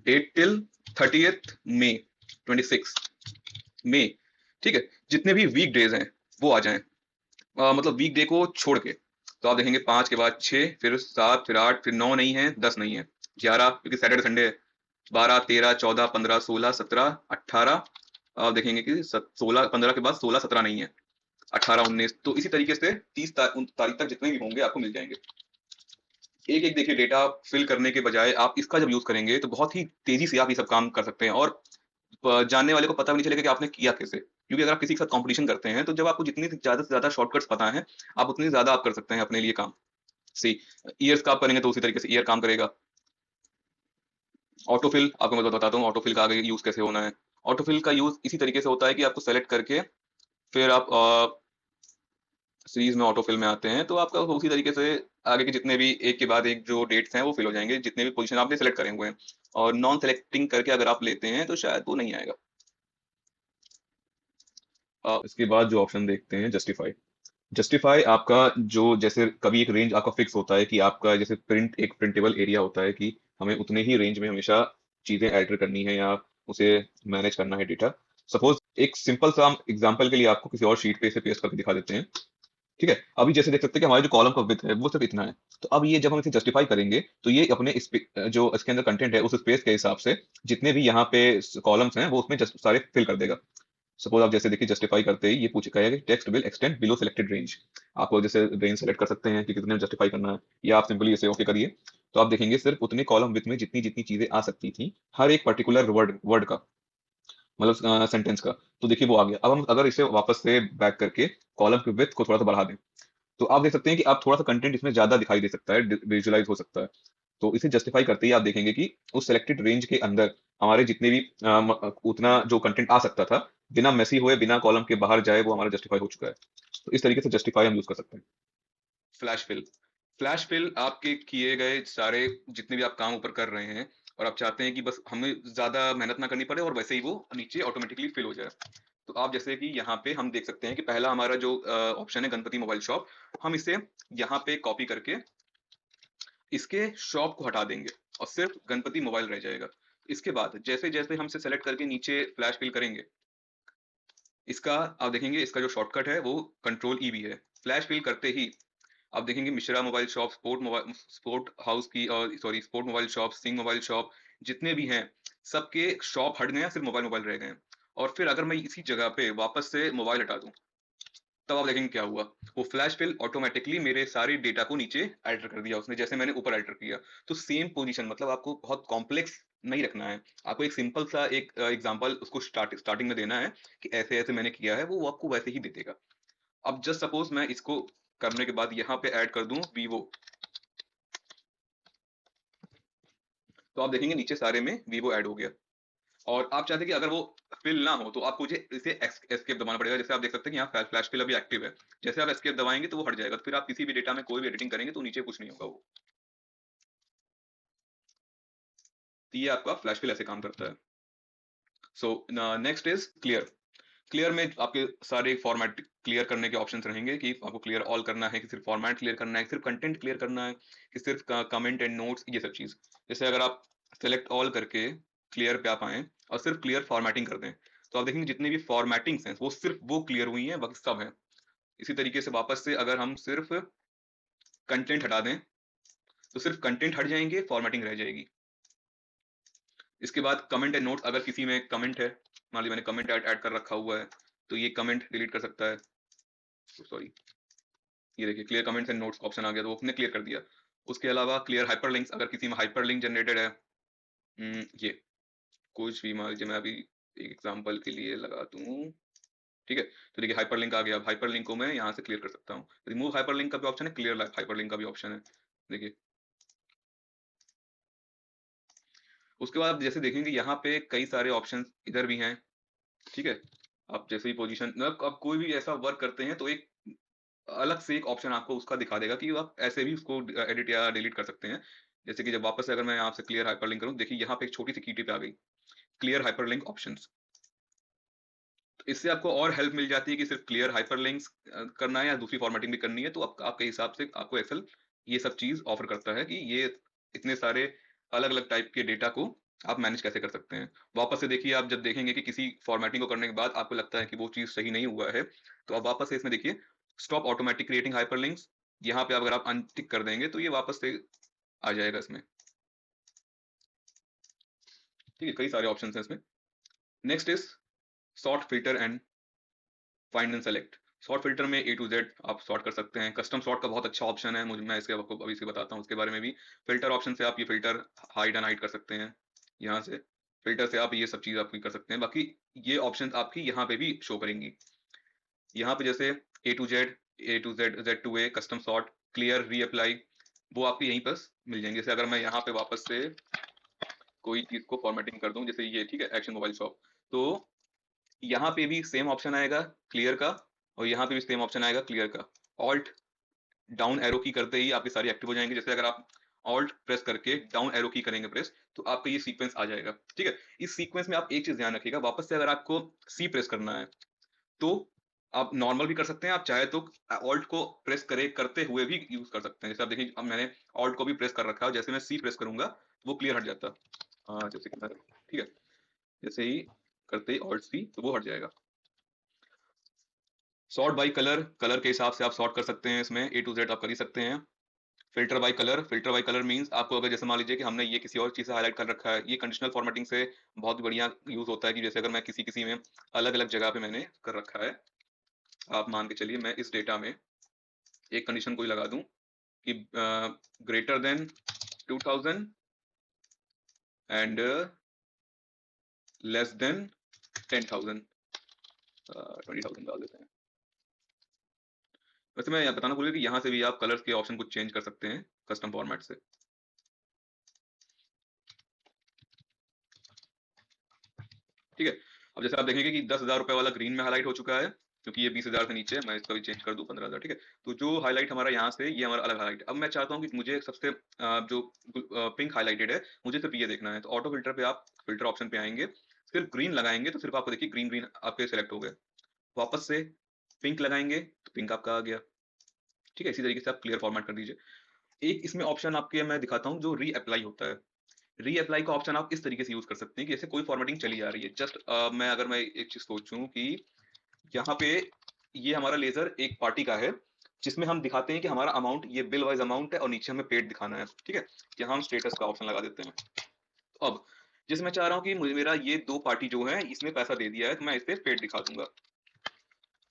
Speaker 2: डेट टिल 30 मई 26 मई, ठीक है, जितने भी वीक डेज हैं वो आ जाएं, मतलब वीक डे को छोड़ के। तो आप देखेंगे 5 के बाद 6, फिर 7, फिर 8, फिर 9 नहीं है, 10 नहीं है, 11 क्योंकि सैटरडे संडे है, 12 13 14 15 16 17 18, आप देखेंगे कि 16 15 के बाद 16 17 नहीं है, 18 19, तो इसी तरीके से 30 तारीख तक जितने भी होंगे आपको मिल जाएंगे। एक एक देखिए डेटा फिल करने के बजाय आप इसका जब यूज करेंगे तो बहुत ही तेजी से आप ये सब काम कर सकते हैं और जानने वाले को पता भी नहीं चलेगा कि आपने किया कैसे। क्योंकि अगर आप किसी के साथ कंपटीशन करते हैं तो जब आपको जितनी ज्यादा से ज्यादा शॉर्टकट्स पता है आप उतनी ज्यादा आप कर सकते हैं अपने लिए काम। सी ईयर्स का आप करेंगे तो उसी तरीके से ईयर काम करेगा। ऑटोफिल आपको मैं बताता हूँ ऑटोफिल का आगे यूज कैसे होना है। ऑटोफिल का यूज इसी तरीके से होता है कि आपको सेलेक्ट करके फिर आप सीरीज में ऑटोफिल में आते हैं तो आपका उसी तरीके से आगे के जितने भी एक के बाद एक जो डेट्स हैं वो फिल हो जाएंगे जितने भी पोजीशन आपने सेलेक्ट करे हुए हैं। और नॉन सेलेक्टिंग करके अगर आप लेते हैं तो शायद वो नहीं आएगा। इसके बाद जो ऑप्शन देखते हैं जस्टिफाई। जस्टिफाई आपका जो जैसे कभी एक रेंज आपका फिक्स होता है कि आपका जैसे प्रिंट एक प्रिंटेबल एरिया होता है कि हमें उतने ही रेंज में हमेशा चीजें एंटर करनी है या उसे मैनेज करना है डेटा। सपोज एक सिंपल सा एग्जांपल के लिए आपको किसी और शीट पे इसे पेस्ट करके दिखा देते हैं, ठीक है। अभी जैसे देख सकते हैं कि हमारे जो कॉलम का विड्थ है वो सिर्फ इतना है। तो अब ये जब हम इसे जस्टिफाई करेंगे तो ये अपने जो इसके अंदर कंटेंट है उस स्पेस के हिसाब से जितने भी यहाँ पे कॉलम्स हैं वो उसमें सारे फिल कर देगा। सपोज आप जैसे देखिए जस्टिफाई करते ही ये पूछ कहेगा कि text will extend below selected range. आपको जैसे रेंज सेलेक्ट कर सकते हैं कि कितने जस्टिफाई करना है या आप सिंपली इसे ओके करिए। तो आप देखेंगे सिर्फ उतने कॉलम विथ में जितनी जितनी चीजें आ सकती थी हर एक पर्टिकुलर वर्ड वर्ड का, मतलब सेंटेंस का। तो देखिए वो आ गया। अब हम अगर इसे वापस से बैक करके कॉलम की विड्थ को थोड़ा सा बढ़ा दें तो आप देख सकते हैं कि आप थोड़ा सा कंटेंट इसमें ज्यादा दिखाई दे सकता है, विजुअलाइज हो सकता है। तो इसे जस्टिफाई करते ही आप देखेंगे कि उस सेलेक्टेड रेंज के अंदर हमारे जितने भी उतना जो कंटेंट आ सकता था बिना मेसी हुए बिना कॉलम के बाहर जाए वो हमारा जस्टिफाई हो चुका है। तो इस तरीके से जस्टिफाई हम यूज कर सकते हैं। फ्लैश फिल, फ्लैश फिल आपके किए गए सारे जितने भी आप काम ऊपर कर रहे हैं और आप चाहते हैं कि बस हमें ज्यादा मेहनत ना करनी पड़े और वैसे ही वो नीचे ऑटोमेटिकली फिल हो जाए। तो आप जैसे कि यहाँ पे हम देख सकते हैं कि पहला हमारा जो ऑप्शन है गणपति मोबाइल शॉप, हम इसे यहाँ पे कॉपी करके इसके शॉप को हटा देंगे और सिर्फ गणपति मोबाइल रह जाएगा। इसके बाद जैसे जैसे हम इसे सेलेक्ट करके नीचे फ्लैश फिल करेंगे, इसका आप देखेंगे इसका जो शॉर्टकट है वो कंट्रोल ई भी है। फ्लैश फिल करते ही आप देखेंगे Mishra mobile shop, sport house की और sorry sport mobile shop, Singh mobile shop, जितने भी हैं सबके शॉप हट गए हैं, सिर्फ मोबाइल मोबाइल रह गए हैं। और फिर अगर मैं इसी जगह पे वापस से मोबाइल हटा दूं, तब आप देखेंगे क्या हुआ। वो फ्लैश फिल ऑटोमेटिकली मेरे सारे डेटा को नीचे एल्टर कर दिया उसने, जैसे मैंने ऊपर एल्टर किया। तो सेम पोजीशन, मतलब आपको बहुत कॉम्प्लेक्स नहीं रखना है, आपको एक सिंपल सा एक एग्जांपल उसको स्टार्टिंग में देना है कि ऐसे ऐसे मैंने किया है, वो आपको वैसे ही दे देगा। अब जस्ट सपोज मैं इसको करने के बाद यहाँ पे ऐड कर दूं वीवो, तो आप देखेंगे नीचे सारे में वीवो ऐड हो गया। और आप चाहते हैं कि अगर वो फिल ना हो तो आपको मुझे इसे एस्केप दबाना पड़ेगा। जैसे आप देख सकते हैं कि यहाँ फ्लैश फिल अभी एक्टिव है, जैसे आप एस्केप दबाएंगे तो वो हट जाएगा। तो फिर आप किसी भी डेटा में कोई भी एडिटिंग करेंगे तो नीचे कुछ नहीं होगा वो। तो ये आपका फ्लैश फिल ऐसे काम करता है। So next is clear. Clear में आपके सारे फॉर्मेट क्लियर करने के ऑप्शंस रहेंगे कि आपको क्लियर ऑल करना है, कि सिर्फ फॉर्मेट क्लियर करना है, कि सिर्फ कंटेंट क्लियर करना है, कि सिर्फ कमेंट एंड नोट्स, ये सब चीज। जैसे अगर आप सेलेक्ट ऑल करके क्लियर पे आप आए और सिर्फ क्लियर फॉर्मेटिंग कर दें, तो आप देखेंगे जितनी भी फॉर्मेटिंग्स हैं वो सिर्फ वो क्लियर हुई हैं, बाकी सब हैं। इसी तरीके से वापस से अगर हम सिर्फ कंटेंट हटा दें तो सिर्फ कंटेंट हट जाएंगे, फॉर्मेटिंग रह जाएगी। इसके बाद कमेंट एंड नोट्स, अगर किसी में कमेंट है, मान ली मैंने कमेंट ऐड कर रखा हुआ है, तो ये कमेंट डिलीट कर सकता है। सॉरी, ये देखिए clear comments and notes option आ गया, तो वो उसने क्लियर कर दिया। उसके अलावा क्लियर हाइपरलिंक्स, अगर किसी में हाइपरलिंक जनरेटेड है, ये कुछ भी मान लीजिए, मैं अभी एक एग्जांपल के लिए लगा दूं, ठीक है। तो देखिए हाइपरलिंक आ गया, अब हाइपरलिंक को मैं यहाँ से क्लियर कर सकता हूँ। रिमूव हाइपरलिंक का भी ऑप्शन है, क्लियर हाइपरलिंक का भी ऑप्शन है, देखिए। उसके बाद आप जैसे देखेंगे यहाँ पे कई सारे ऑप्शन इधर भी हैं, ठीक है। आप जैसे ही पोजीशन, मतलब आप कोई भी ऐसा वर्क करते हैं तो एक अलग से एक ऑप्शन आपको उसका दिखा देगा कि आप ऐसे भी उसको एडिट या डिलीट कर सकते हैं। जैसे कि जब वापस से अगर मैं यहाँ से क्लियर हाइपरलिंक करूँ, देखिए यहाँ पे एक छोटी सी की टिप आ गई, क्लियर हाइपरलिंक ऑप्शंस। तो इससे आपको और हेल्प मिल जाती है कि सिर्फ क्लियर हाइपरलिंक्स करना है या दूसरी फॉर्मेटिंग भी करनी है, तो आपके हिसाब से आपको एक्सेल ये सब चीज ऑफर करता है कि ये इतने सारे अलग अलग टाइप के डेटा को आप मैनेज कैसे कर सकते हैं। वापस से देखिए, आप जब देखेंगे कि किसी फॉर्मेटिंग को करने के बाद आपको लगता है कि वो चीज सही नहीं हुआ है, तो आप वापस से इसमें देखिए स्टॉप ऑटोमेटिक क्रिएटिंग हाइपरलिंक्स, यहाँ पे अगर आप अनटिक कर देंगे तो ये वापस से आ जाएगा इसमें, ठीक है। कई सारे ऑप्शन है इसमें। Next is sort, filter and find and select. Sort filter में ए टू जेड आप सॉर्ट कर सकते हैं। कस्टम सॉर्ट का बहुत अच्छा ऑप्शन है, मुझे मैं इसके आपको अभी से बताता हूँ उसके बारे में भी। फिल्टर ऑप्शन से आप ये फिल्टर हाइड एंड हाइड कर सकते हैं, यहाँ से फिल्टर से आप ये सब चीज आपकी कर सकते हैं। बाकी ये ऑप्शन आपकी यहाँ पे भी शो करेंगी। यहाँ पे जैसे A to Z, Z to A, custom sort, clear, reapply, वो आपके यहीं पर मिल जाएंगे। जैसे अगर मैं यहाँ पे वापस से कोई चीज को फॉर्मेटिंग कर दूं, जैसे ये, ठीक है, एक्शन मोबाइल शॉप, तो यहाँ पे भी सेम ऑप्शन आएगा क्लियर का, और यहाँ पे भी सेम ऑप्शन आएगा क्लियर का। ऑल्ट डाउन एरो की करते ही आपके सारे एक्टिव हो जाएंगे। जैसे अगर आप ऑल्ट प्रेस करके डाउन एरो की करेंगे प्रेस, तो आपका ये सीक्वेंस आ जाएगा, ठीक है। इस सीक्वेंस में आप एक चीज ध्यान रखिएगा, वापस से अगर आपको सी प्रेस करना है तो आप नॉर्मल भी कर सकते हैं, आप चाहे तो ऑल्ट को प्रेस करे करते हुए भी यूज कर सकते हैं। जैसे आप देखिए, अब मैंने ऑल्ट को भी प्रेस कर रखा है, जैसे मैं सी प्रेस करूंगा वो क्लियर हट जाता है। जैसे कि ठीक है, जैसे ही करते ही ऑल्ट सी तो वो हट जाएगा। सॉर्ट बाय कलर, कलर के हिसाब से आप सॉर्ट कर सकते हैं, इसमें ए टू जेड आप कर ही सकते हैं। Filter by colour, filter by colour means आपको अगर जैसे मान लीजिए कि हमने ये किसी और चीज से हाईलाइट कर रखा है, ये कंडीशनल फॉर्मेटिंग से बहुत बढ़िया यूज होता है। कि जैसे अगर मैं किसी किसी में अलग अलग जगह पे मैंने कर रखा है, आप मान के चलिए मैं इस डेटा में एक कंडीशन कोई लगा दूं कि greater than 2000 and less than 10,000, 20,000 डाल देते हैं। वैसे मैं बताना भूल गया कि यहाँ से भी आप कलर्स के ऑप्शन को चेंज कर सकते हैं कस्टम फॉर्मेट से, ठीक है। अब जैसे आप देखेंगे कि 10,000 रुपए वाला ग्रीन में हाईलाइट हो चुका है, क्योंकि ये 20,000 से नीचे है, मैं इसका भी चेंज कर दूं 15,000, ठीक है। तो जो हाईलाइट हमारा यहाँ से, ये हमारा अलग हाईलाइट। अब मैं चाहता हूँ कि मुझे सबसे जो पिंक हाईलाइटेड है, मुझे सिर्फ ये देखना है। तो ऑटो फिल्टर पे आप फिल्टर ऑप्शन पे आएंगे, सिर्फ ग्रीन लगाएंगे तो सिर्फ आपको देखिए ग्रीन ग्रीन आपके सेलेक्ट हो गए। वापस से पिंक लगाएंगे तो पिंक आपका आ गया, ठीक है। इसी तरीके से आप क्लियर फॉर्मेट कर दीजिए। एक इसमें ऑप्शन आपके मैं दिखाता हूँ जो री अप्लाई होता है। री अप्लाई का ऑप्शन आप इस तरीके से यूज कर सकते हैं कि जैसे कोई फॉर्मेटिंग चली आ रही है, जस्ट मैं अगर मैं एक चीज सोचूं कि यहाँ पे ये हमारा लेजर एक पार्टी का है, जिसमें हम दिखाते हैं कि हमारा अमाउंट ये बिल वाइज अमाउंट है और नीचे हमें पेड दिखाना है, ठीक है। यहाँ हम स्टेटस का ऑप्शन लगा देते हैं। तो अब जिसमें मैं चाह रहा हूँ कि मुझे मेरा ये दो पार्टी जो है इसने पैसा दे दिया है, तो मैं इस पे पेड दिखा दूंगा,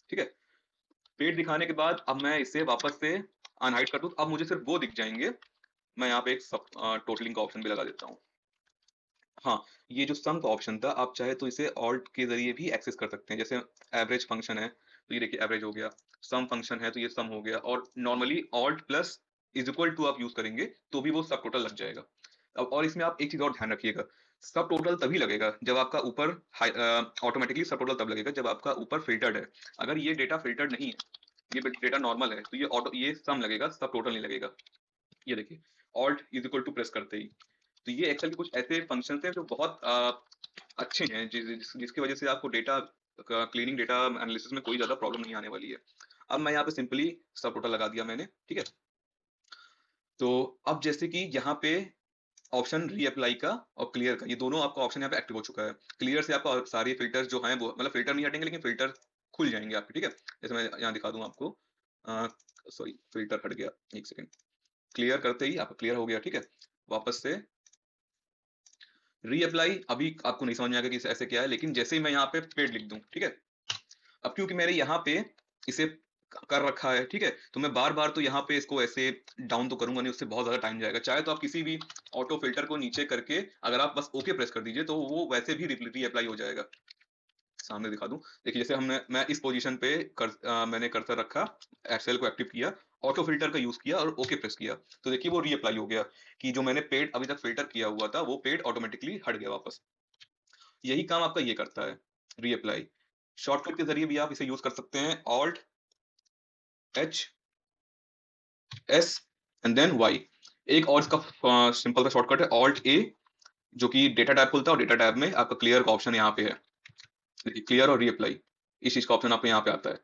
Speaker 2: ठीक है। पेड दिखाने के बाद अब मैं इसे वापस से अनहाइड कर दूं, तो अब मुझे सिर्फ वो दिख जाएंगे। मैं यहाँ पे एक सब टोटलिंग का ऑप्शन भी लगा देता हूँ। हाँ, ये जो सम का ऑप्शन था, आप चाहे तो इसे ऑल्ट के जरिए भी एक्सेस कर सकते हैं। जैसे एवरेज फंक्शन है तो ये देखिए एवरेज हो गया, सम फंक्शन है तो ये सम हो गया, और normally alt plus is equal to आप यूज करेंगे तो भी वो सब टोटल लग जाएगा। अब और इसमें आप एक चीज और ध्यान रखिएगा, सब टोटल तभी लगेगा जब आपका ऊपर ऑटोमेटिकली सब टोटल तब लगेगा जब आपका ऊपर फिल्टर्ड है। अगर ये डेटा फिल्टर्ड नहीं है, ये डेटा नॉर्मल है, तो ये ऑटो ये सम लगेगा, सब टोटल नहीं लगेगा। ये देखिए alt is equal to press करते ही। तो ये एक्सेल के कुछ ऐसे फंक्शन हैं जो बहुत अच्छे हैं, जिसकी वजह से आपको डेटा क्लीनिंग, डेटा एनालिसिस में कोई ज्यादा प्रॉब्लम नहीं आने वाली है। अब मैं यहाँ पे सिंपली सब टोटल लगा दिया मैंने, ठीक है। तो अब जैसे कि यहाँ पे ऑप्शन रीअप्लाई का और क्लियर का, ये दोनों आपका ऑप्शन यहाँ पे एक्टिव हो चुका है। क्लियर से आपका सारे फिल्टर्स जो हैं वो, मतलब फिल्टर नहीं हटेंगे लेकिन फिल्टर खुल जाएंगे आपके, ठीक है। जैसे मैं यहाँ दिखा दूं आपको, सॉरी फिल्टर हट गया, एक सेकेंड। क्लियर करते ही आपका क्लियर हो गया, ठीक है। वापस से रीअप्लाई, अभी आपको नहीं समझ में आएगा कि ऐसे क्या है, लेकिन जैसे ही मैं यहाँ पे पेड लिख दूं, ठीक है। अब क्योंकि मैंने यहाँ पे इसे कर रखा है, ठीक है, तो मैं बार बार तो यहाँ पे इसको ऐसे डाउन तो करूंगा नहीं, उससे बहुत ज्यादा टाइम जाएगा। चाहे तो आप किसी भी ऑटो फिल्टर को नीचे करके अगर आप बस ओके प्रेस कर दीजिए तो वो वैसे भी रीअप्लाई हो जाएगा। सामने दिखा दूं, देखिए जैसे हमने, मैं इस पोजीशन पे मैंने कर्सर रखा, एक्सेल को एक्टिव किया, ऑटो फिल्टर का यूज किया और ओके प्रेस किया, तो देखिए वो रीअप्लाई हो गया कि जो मैंने पेड अभी तक फिल्टर किया हुआ था वो पेड ऑटोमेटिकली हट गया वापस। यही काम आपका ये करता है, रीअप्लाई। शॉर्टकट के जरिए भी आप इसे यूज कर सकते हैं, alt H S and then Y. एक और इसका सिंपल सा शॉर्टकट है ऑल्ट ए, जो कि डेटा टैब खुलता है और डेटा टैब में आपका क्लियर का ऑप्शन यहाँ पे है। देखिए क्लियर और रीअप्लाई, इस चीज का ऑप्शन आपको यहाँ पे आता है,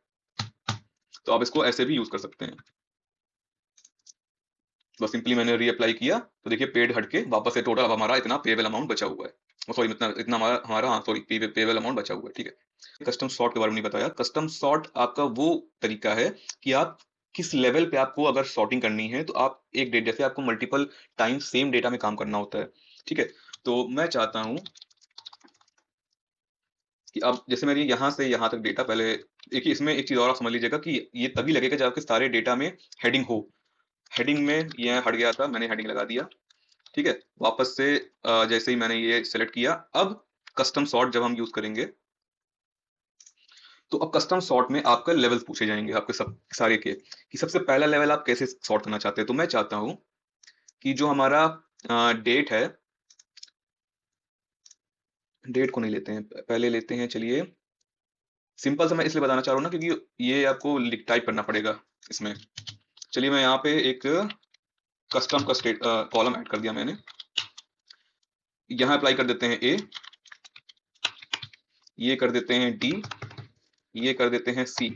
Speaker 2: तो आप इसको ऐसे भी यूज कर सकते हैं। बस सिंपली मैंने रीअप्लाई किया तो देखिए पेड हट के वापस से टोटल अब हमारा इतना पेबल अमाउंट बचा हुआ है, सॉरी इतना इतना हमारा हमारा हाँ सॉरी पेबल अमाउंट बचा हुआ है, ठीक है। कस्टम सॉर्ट के बारे में नहीं बताया। कस्टम सॉर्ट आपका वो तरीका है कि आप किस लेवल पे आपको अगर सॉर्टिंग करनी है, तो आप एक डेटा, जैसे आपको मल्टीपल टाइम सेम डेटा में काम करना होता है, ठीक है। तो मैं चाहता हूं कि अब जैसे मेरी यहाँ से यहाँ तक डेटा, पहले देखिए इसमें एक चीज और आप समझ लीजिएगा कि ये तभी लगेगा जब आपके सारे डेटा में हेडिंग हो। हेडिंग में ये हट गया था, मैंने हेडिंग लगा दिया, ठीक है। वापस से जैसे ही मैंने ये सेलेक्ट किया, अब कस्टम सॉर्ट जब हम यूज करेंगे, तो अब कस्टम सॉर्ट में आपका लेवल पूछे जाएंगे आपके सब सारे के, कि सबसे पहला लेवल आप कैसे सॉर्ट करना चाहते हैं। तो मैं चाहता हूं कि जो हमारा डेट है, डेट को नहीं लेते हैं, पहले लेते हैं, चलिए सिंपल सा मैं इसलिए बताना चाह रहा हूँ ना क्योंकि ये आपको टाइप करना पड़ेगा इसमें। चलिए मैं यहाँ पे एक कस्टम का स्टेट कॉलम ऐड कर दिया मैंने, यहाँ अप्लाई कर देते हैं ए, ये कर देते हैं डी, ये कर देते हैं सी,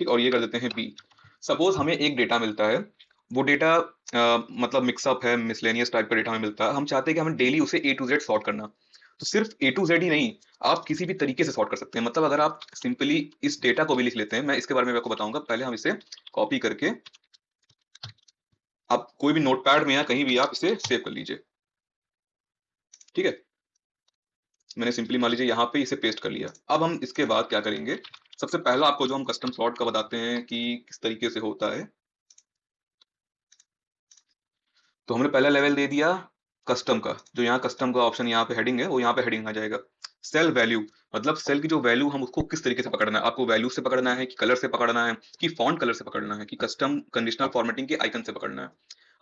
Speaker 2: ठीक, और ये कर देते हैं बी। सपोज हमें एक डेटा मिलता है, वो डेटा मतलब मिक्सअप है, मिसलेनियस टाइप का डेटा हमें मिलता है, हम चाहते हैं कि हमें डेली उसे ए टू जेड सॉर्ट करना। तो सिर्फ ए टू जेड ही नहीं, आप किसी भी तरीके से सॉर्ट कर सकते हैं। मतलब अगर आप सिंपली इस डेटा को भी लिख लेते हैं, मैं इसके बारे में आपको बताऊंगा, पहले हम इसे कॉपी करके आप कोई भी नोटपैड में या कहीं भी आप इसे सेव कर लीजिए, ठीक है। मैंने सिंपली मान लीजिए यहाँ पे इसे पेस्ट कर लिया। अब हम इसके बाद क्या करेंगे, सबसे पहला आपको जो हम कस्टम सॉर्ट का बताते हैं कि किस तरीके से होता है। तो हमने पहला लेवल दे दिया कस्टम का, जो यहाँ कस्टम का ऑप्शन यहाँ पे हेडिंग है, वो यहाँ पे हेडिंग आ जाएगा। सेल वैल्यू, मतलब सेल की जो वैल्यू हम उसको किस तरीके से पकड़ना है, आपको वैल्यू से पकड़ना है कि कलर से पकड़ना है कि फॉन्ट कलर से पकड़ना है कि कस्टम कंडीशनल फॉर्मेटिंग के आइकन से पकड़ना है।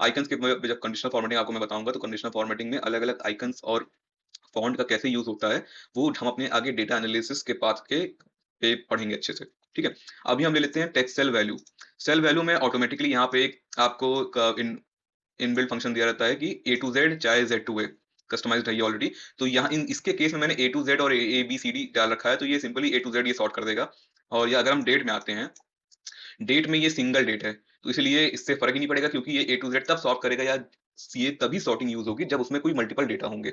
Speaker 2: आइकन्स के जब कंडीशनल फॉर्मेटिंग आपको मैं बताऊंगा, तो कंडीशनल फॉर्मेटिंग में अलग अलग आइकन्स और फॉन्ट का कैसे यूज होता है, वो हम अपने आगे डेटा एनालिसिस के पाथ के पे पढ़ेंगे अच्छे से, ठीक है। अभी हम ले लेते हैं text cell value. Cell value में ऑटोमेटिकली यहाँ पे एक आपको इनबिल्ट फंक्शन दिया रहता है कि ए टू जेड चाहे जेड टू ए, कस्टमाइज्ड है ये ऑलरेडी। तो यहाँ इसके केस में मैंने ए टू जेड और ए बी सी डी डाल रखा है, तो ये सिंपली ए टू जेड ये सॉर्ट कर देगा। और या अगर हम डेट में आते हैं, डेट में ये सिंगल डेट है, तो इसलिए इससे फर्क ही नहीं पड़ेगा, क्योंकि ये ए टू जेड तब सॉर्ट करेगा या ये तभी सॉर्टिंग यूज होगी जब उसमें कोई मल्टीपल डेटा होंगे।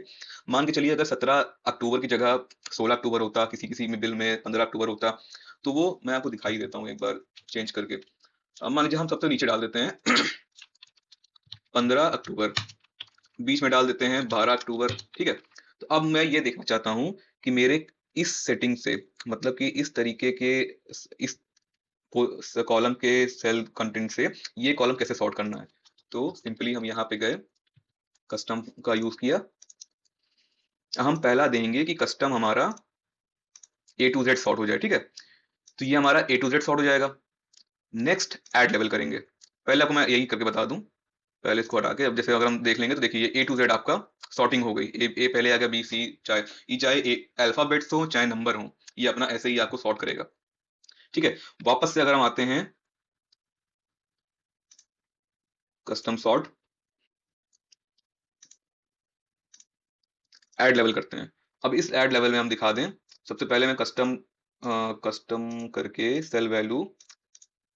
Speaker 2: मान के चलिए अगर 17 अक्टूबर की जगह 16 अक्टूबर होता, किसी किसी में बिल में 15 अक्टूबर होता, तो वो मैं आपको दिखाई देता हूँ एक बार चेंज करके। अब मान लीजिए हम सबसे नीचे डाल देते हैं 15 अक्टूबर, बीच में डाल देते हैं 12 अक्टूबर, ठीक है। तो अब मैं ये देखना चाहता हूं कि मेरे इस सेटिंग से, मतलब कि इस तरीके के इस कॉलम के सेल कंटेंट से ये कॉलम कैसे सॉर्ट करना है। तो सिंपली हम यहाँ पे गए, कस्टम का यूज किया। हम पहला देंगे कि कस्टम हमारा ए टू जेड सॉर्ट हो जाए, ठीक है। तो ये हमारा ए टू जेड सॉर्ट हो जाएगा। नेक्स्ट ऐड लेवल करेंगे। पहले आपको मैं यही करके बता दूं, पहले इसको हटा के, अब जैसे अगर हम देख लेंगे तो देखिए ए टू जेड आपका सॉर्टिंग हो गई। ए पहले आ गया, बी सी, चाहे अल्फाबेट्स हो चाहे नंबर हो, ये अपना ऐसे ही आपको सॉर्ट करेगा, ठीक है। वापस से अगर हम आते हैं कस्टम सॉर्ट, ऐड लेवल करते हैं। अब इस ऐड लेवल में हम दिखा दें, सबसे पहले मैं कस्टम करके cell value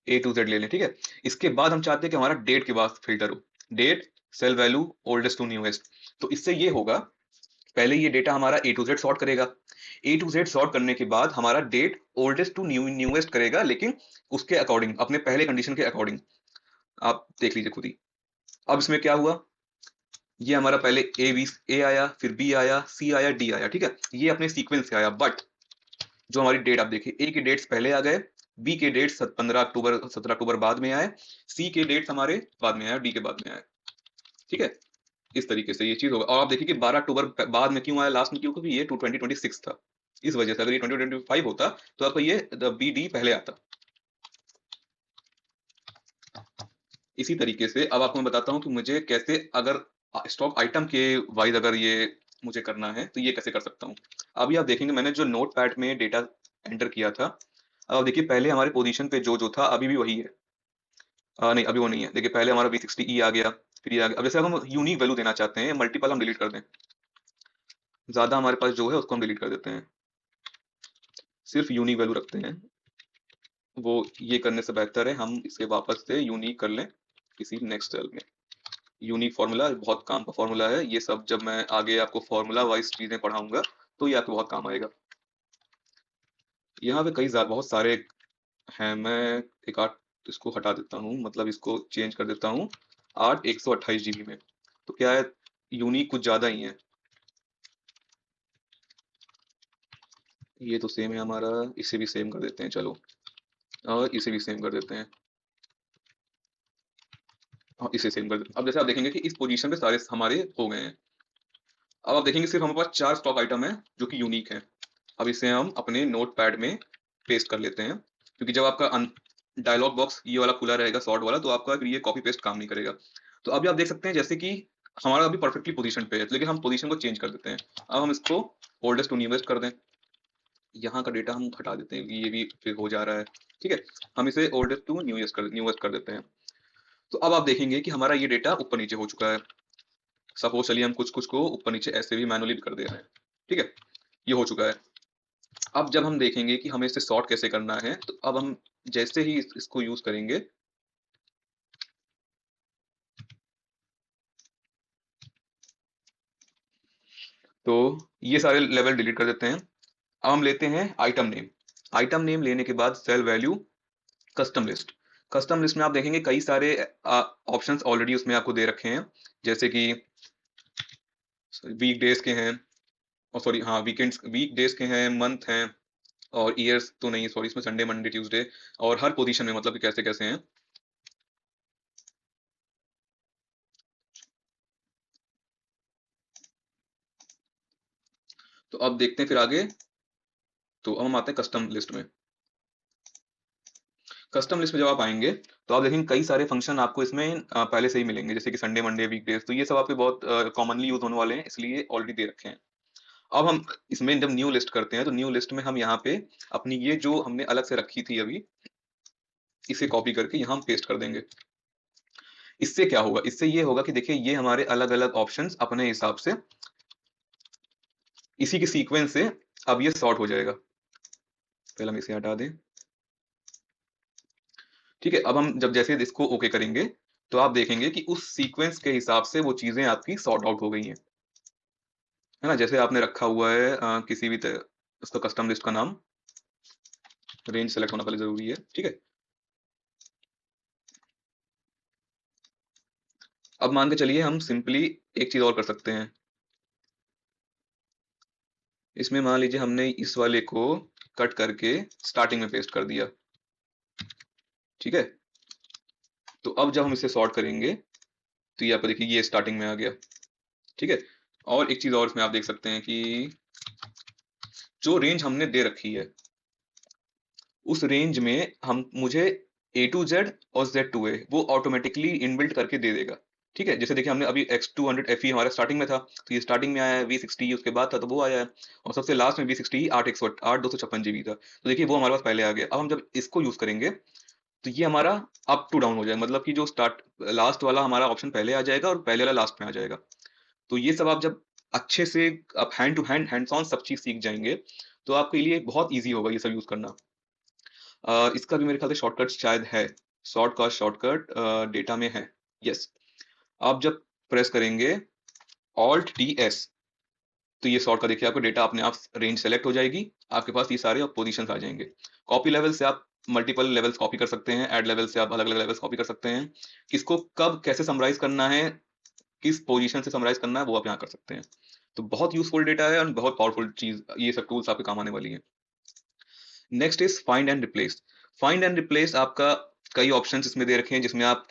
Speaker 2: A to Z ले लें, ठीक है। इसके बाद हम चाहते हैं कि हमारा डेट के बाद फिल्टर हो, date cell value oldest to newest. तो इससे ये होगा, पहले ये डेटा हमारा ए टू जेड सॉर्ट करेगा, ए टू जेड सॉर्ट करने के बाद हमारा डेट ओल्डेस्ट टू न्यूएस्ट करेगा, लेकिन उसके अकॉर्डिंग, अपने पहले कंडीशन के अकॉर्डिंग। आप देख लीजिए खुद ही। अब इसमें क्या हुआ, ये हमारा पहले ए आया, फिर बी आया, सी आया, डी आया, ठीक है। ये अपने सीक्वेंस से आया, बट जो हमारी डेट आप देखिए, ए के डेट्स पहले आ गए, बी के डेट्स 15 अक्टूबर 17 अक्टूबर बाद में आए, सी के डेट्स हमारे बाद में आए, डी के बाद में आए, ठीक है। इस तरीके से ये चीज होगा। और आप देखिए कि 12 अक्टूबर बाद में क्यों आया, लास्ट में क्यों, क्योंकि ये 2026 था, इस वजह से। अगर ये 2025 होता तो आपका ये बी डी पहले आता। इसी तरीके से अब आपको मैं बताता हूं कि मुझे कैसे, अगर स्टॉक आइटम के वाइज अगर ये मुझे करना है तो ये कैसे कर सकता हूँ। अभी आप देखेंगे मैंने जो नोट पैड में डेटा एंटर किया था, अब आप देखिए पहले हमारे पोजीशन पे जो जो था अभी भी वही है। नहीं, अभी वो नहीं है। देखिए पहले हमारा V60E आ गया, फिर ये आ गया। अब जैसे हम यूनिक वैल्यू देना चाहते हैं, मल्टीपल हम डिलीट कर दें, ज्यादा हमारे पास जो है उसको हम डिलीट कर देते हैं, सिर्फ यूनिक वैल्यू रखते हैं। वो ये करने से बेहतर है हम इसे वापस से यूनिक कर लें किसी नेक्स्ट सेल में। यूनिक फॉर्मूला बहुत काम का फॉर्मूला है, ये सब जब मैं आगे आपको फॉर्मूला वाइज चीजें पढ़ाऊंगा तो ये आपको बहुत काम आएगा। यहाँ पे बहुत सारे हैं, मैं एक आठ इसको हटा देता हूँ, मतलब इसको चेंज कर देता हूँ 128 GB में। तो क्या है, यूनिक कुछ ज्यादा ही है। ये तो सेम है हमारा, इसे भी सेम कर देते हैं चलो, और इसे भी सेम कर देते हैं, और इसे सेम कर देते हैं। अब जैसे आप देखेंगे कि इस पोजीशन पे सारे हमारे हो गए हैं। अब आप देखेंगे सिर्फ हमारे पास 4 स्टॉक आइटम है जो कि यूनिक है। अब इसे हम अपने नोट पैड में पेस्ट कर लेते हैं, क्योंकि जब आपका डायलॉग बॉक्स ये वाला खुला रहेगा सॉर्ट वाला, तो आपका फिर ये कॉपी पेस्ट काम नहीं करेगा। तो अभी आप देख सकते हैं जैसे कि हमारा अभी परफेक्टली पोजीशन पे है, लेकिन हम पोजीशन को चेंज कर देते हैं। अब हम इसको ओल्डेस्ट टू न्यूएस्ट कर दें, यहाँ का डेटा हम हटा देते हैं, ये भी फिर हो जा रहा है, ठीक है। हम इसे ओल्डेस्ट टू न्यूएस्ट कर देते हैं। तो अब आप देखेंगे कि हमारा ये डेटा ऊपर नीचे हो चुका है। सपोज चलिए हम कुछ कुछ को ऊपर नीचे ऐसे भी मैनुअली कर दे रहे हैं, ठीक है, ये हो चुका है। अब जब हम देखेंगे कि हमें इसे सॉर्ट कैसे करना है, तो अब हम जैसे ही इसको यूज करेंगे, तो ये सारे लेवल डिलीट कर देते हैं। अब हम लेते हैं आइटम नेम। आइटम नेम लेने के बाद cell value custom list. Custom list में आप देखेंगे कई सारे ऑप्शंस ऑलरेडी उसमें आपको दे रखे हैं, जैसे कि वीक डेज के हैं, और सॉरी हाँ वीकेंड्स, वीक डेज के हैं, मंथ हैं, और ईयर्स तो नहीं, सॉरी इसमें संडे मंडे ट्यूसडे, और हर पोजीशन में मतलब कि कैसे कैसे हैं। तो अब देखते हैं फिर आगे। तो अब हम आते हैं कस्टम लिस्ट में। कस्टम लिस्ट में जब आप आएंगे तो आप देखेंगे कई सारे फंक्शन आपको इसमें पहले से ही मिलेंगे, जैसे कि संडे मंडे वीकडेज, तो ये सब आपके बहुत कॉमनली यूज होने वाले हैं, इसलिए ऑलरेडी दे रखे हैं। अब हम इसमें जब न्यू लिस्ट करते हैं तो न्यू लिस्ट में हम यहाँ पे अपनी ये जो हमने अलग से रखी थी अभी, इसे कॉपी करके यहाँ हम पेस्ट कर देंगे। इससे क्या होगा, इससे ये होगा कि देखिए ये हमारे अलग अलग ऑप्शंस अपने हिसाब से इसी के सीक्वेंस से अब ये सॉर्ट हो जाएगा। पहले हम इसे हटा दें। ठीक है, अब हम जब जैसे इसको ओके करेंगे तो आप देखेंगे कि उस सीक्वेंस के हिसाब से वो चीजें आपकी सॉर्ट आउट हो गई हैं, है ना। जैसे आपने रखा हुआ है किसी भी उसका कस्टम लिस्ट का नाम, रेंज सेलेक्ट होना पहले जरूरी है। ठीक है, अब मान के चलिए हम सिंपली एक चीज और कर सकते हैं। इसमें मान लीजिए हमने इस वाले को कट करके स्टार्टिंग में पेस्ट कर दिया। ठीक है, तो अब जब हम इसे सॉर्ट करेंगे तो ये आपको देखिए ये स्टार्टिंग में आ गया। ठीक है, और एक चीज और इसमें आप देख सकते हैं कि जो रेंज हमने दे रखी है उस रेंज में हम मुझे A to Z और Z to A वो ऑटोमेटिकली इनबिल्ट करके दे देगा। ठीक है, जैसे देखिए हमने अभी X200 FE हमारा स्टार्टिंग में था, तो ये स्टार्टिंग में आया है। V60 उसके बाद था तो वो आया है, और सबसे लास्ट में V60 8 256 GB था, तो देखिए वो हमारे पास पहले आ गया। अब हम जब इसको यूज करेंगे तो ये हमारा अप टू डाउन हो जाएगा, मतलब कि जो स्टार्ट लास्ट वाला हमारा ऑप्शन पहले आ जाएगा और पहले वाला लास्ट में आ जाएगा। तो ये सब आप जब अच्छे से आप hand to hand hands on सब चीज सीख जाएंगे तो आपके लिए बहुत ईजी होगा ये सब यूज करना। इसका भी मेरे ख्याल से शॉर्टकट शायद है, शॉर्टकट डेटा में है। यस, आप जब प्रेस करेंगे ऑल्ट टी एस तो ये शॉर्टकट देखिए आपको डेटा अपने आप रेंज सेलेक्ट हो जाएगी, आपके पास ये सारे पोजीशंस आ जाएंगे। कॉपी लेवल से आप मल्टीपल लेवल्स कॉपी कर सकते हैं, ऐड लेवल से आप अलग अलग लेवल्स कॉपी कर सकते हैं। किसको कब कैसे समराइज करना है, किस पोजीशन से समराइज करना है वो आप यहाँ कर सकते हैं। तो बहुत यूजफुल डेटा है और बहुत पावरफुल चीज, ये सब टूल्स आपके काम आने वाली है। Next is find and replace. Find and replace आपका कई ऑप्शंस इसमें दे रखे हैं जिसमें आप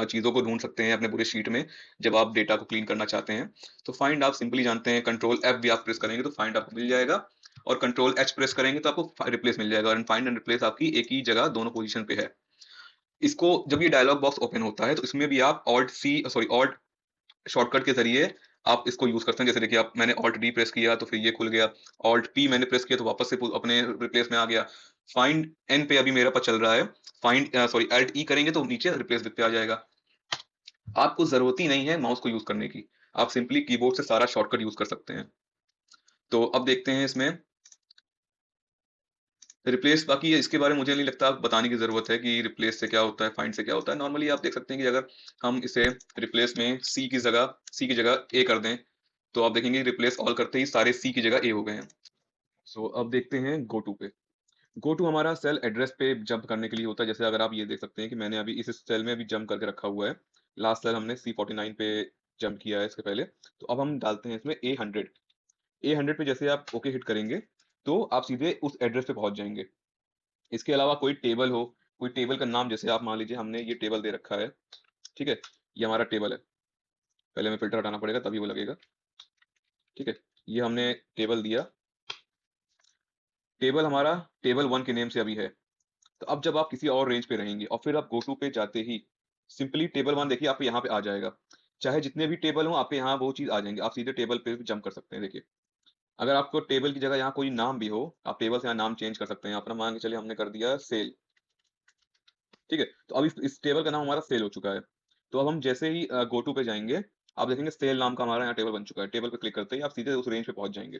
Speaker 2: चीजों को ढूंढ सकते हैं अपने पूरे शीट में जब आप डेटा को क्लीन करना चाहते हैं। तो फाइंड आप सिंपली जानते हैं, कंट्रोल F भी आप प्रेस करेंगे तो फाइंड आपको मिल जाएगा, और कंट्रोल H प्रेस करेंगे तो आपको रिप्लेस मिल जाएगा। और फाइंड एंड रिप्लेस आपकी एक ही जगह दोनों पोजीशन पे है। इसको जब ये डायलॉग बॉक्स ओपन होता है तो इसमें भी आप ऑल्ट शॉर्टकट के जरिए आप इसको यूज करते हैं। जैसे देखिए आप मैंने ऑल्ट डी प्रेस किया तो फिर ये खुल गया, ऑल्ट पी मैंने प्रेस किया तो वापस से अपने रिप्लेस में आ गया। फाइंड एन पे अभी मेरा पास चल रहा है, अल्ट ई करेंगे तो नीचे रिप्लेस पे आ जाएगा। आपको जरूरत ही नहीं है माउस को यूज करने की, आप सिंपली कीबोर्ड से सारा शॉर्टकट यूज कर सकते हैं। तो अब देखते हैं इसमें रिप्लेस, बाकी इसके बारे में मुझे नहीं लगता बताने की जरूरत है कि रिप्लेस से क्या होता है, फाइंड से क्या होता है। नॉर्मली आप देख सकते हैं कि अगर हम इसे रिप्लेस में सी की जगह ए कर दें तो आप देखेंगे रिप्लेस ऑल करते ही सारे सी की जगह ए हो गए हैं। सो अब देखते हैं गो टू पे। गो टू हमारा सेल एड्रेस पे जंप करने के लिए होता है। जैसे अगर आप ये देख सकते हैं कि मैंने अभी इस सेल में अभी जंप करके रखा हुआ है, लास्ट सेल हमने C49 पे जंप किया है इसके पहले। तो अब हम डालते हैं इसमें A100 पे जैसे आप ओके हिट करेंगे तो आप सीधे उस एड्रेस पे पहुंच जाएंगे। इसके अलावा कोई टेबल हो, कोई टेबल का नाम, जैसे आप मान लीजिए हमने ये टेबल दे रखा है। ठीक है, ये हमारा टेबल है, पहले हमें फिल्टर हटाना पड़ेगा तभी वो लगेगा। ठीक है, ये हमने टेबल दिया, टेबल हमारा टेबल 1 के नेम से अभी है। तो अब जब आप किसी और रेंज पे रहेंगे और फिर आप गो टू पे जाते ही सिंपली टेबल 1 देखिए आपके यहाँ पे आ जाएगा। चाहे जितने भी टेबल हो आपके यहाँ वो चीज आ जाएंगे, आप सीधे टेबल पे जंप कर सकते हैं। देखिए अगर आपको टेबल की जगह यहाँ कोई नाम भी हो, आप टेबल से यहाँ नाम चेंज कर सकते हैं। अपना मान के चलिए हमने कर दिया सेल। ठीक है, तो अब इस टेबल का नाम हमारा सेल हो चुका है। तो अब हम जैसे ही गो टू पे जाएंगे आप देखेंगे सेल नाम का हमारा यहाँ टेबल बन चुका है। टेबल पे क्लिक करते ही आप सीधे उस रेंज पे पहुंच जाएंगे।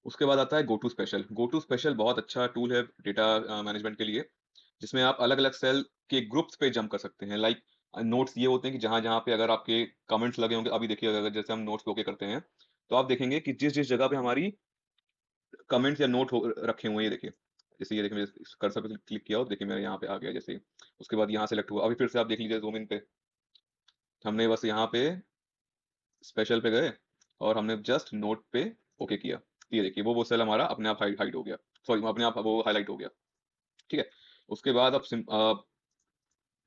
Speaker 2: उसके बाद आता है go to special. Go to special बहुत अच्छा टूल है डेटा मैनेजमेंट के लिए, जिसमें आप अलग अलग सेल के ग्रुप्स पे जंप कर सकते हैं। लाइक नोट्स ये होते हैं कि जहां जहां पे अगर आपके कमेंट्स लगे होंगे, अभी देखिए अगर जैसे हम नोट्स पे ओके करते हैं तो आप देखेंगे कि जिस जिस जगह पे हमारी कमेंट्स या नोट रखे हुए हैं, ये देखिए जैसे ये देखिए मैंने कर्सर पे क्लिक किया और देखिए मेरे यहाँ पे आ गया जैसे ही। उसके बाद यहाँ सेलेक्ट हुआ, अभी फिर से आप देख लीजिए जूम इन पे हमने बस यहाँ पे स्पेशल पे गए और हमने जस्ट नोट पे ओके किया। ये देखिए वो सेल हमारा अपने आप हाइड हो गया, सॉरी अपने आप वो हाईलाइट हो गया। ठीक है, उसके बाद आप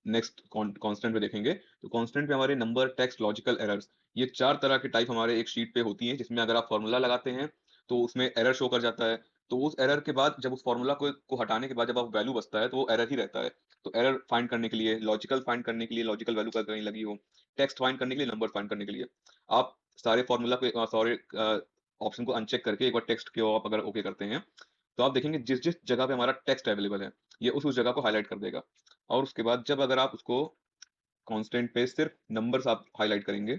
Speaker 2: नेक्स्ट कांस्टेंट पे देखेंगे तो कांस्टेंट पे हमारे नंबर, टेक्स्ट, लॉजिकल एरर्स, ये 4 तरह के टाइप हमारे एक शीट पे होती हैं, जिसमें अगर आप फॉर्मूला लगाते हैं तो उसमें एरर शो कर जाता है। तो उस एरर के बाद जब उस फॉर्मूला को हटाने के बाद जब आप वैल्यू बचता है तो वो एरर ही रहता है। तो एरर फाइंड करने के लिए, लॉजिकल फाइंड करने के लिए लॉजिकल वैल्यू कहीं लगी हो, टेक्स्ट फाइंड करने के लिए, नंबर फाइंड करने के लिए, आप सारे फॉर्मूला पे सारे ऑप्शन को अनचेक करके एक बार टेक्स्ट को आप अगर ओके करते हैं, तो आप देखेंगे जिस जिस जगह पे हमारा टेक्स्ट अवेलेबल है, ये उस जगह को हाईलाइट कर देगा। और उसके बाद जब अगर आप उसको कांस्टेंट पे सिर्फ नंबर्स आप हाईलाइट करेंगे,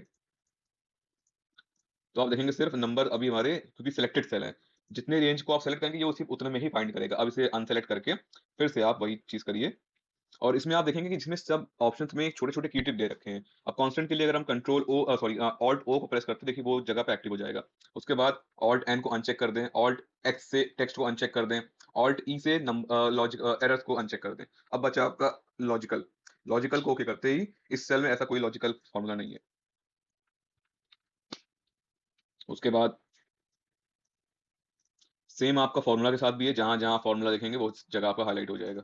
Speaker 2: तो आप देखेंगे सिर्फ नंबर अभी हमारे, क्योंकि सिलेक्टेड सेल है, जितने रेंज को आप सेलेक्ट करेंगे ये सिर्फ उतने में ही फाइंड करेगा। अब इसे अनसेलेक्ट करके फिर से आप वही चीज करिए, और इसमें आप देखेंगे कि इसमें सब ऑप्शंस में छोटे-छोटे की टिप दे रखे हैं। अब कांस्टेंट के लिए अगर हम कंट्रोल ओ सॉरी ऑल्ट ओ को प्रेस करते हैं, देखिए वो जगह पे एक्टिव हो जाएगा। उसके बाद ऑल्ट एन को अनचेक कर दें, ऑल्ट एक्स से टेक्स्ट को अनचेक कर दें, ऑल्ट ई से लॉजिक एरर्स को अनचेक कर दें। अब बचा आपका लॉजिकल। लॉजिकल को ओके करते ही इस सेल में ऐसा कोई लॉजिकल फॉर्मूला नहीं है। उसके बाद सेम आपका फॉर्मूला के साथ भी है, जहाँ-जहाँ फॉर्मूला देखेंगे वो जगह आपका हाइलाइट हो जाएगा।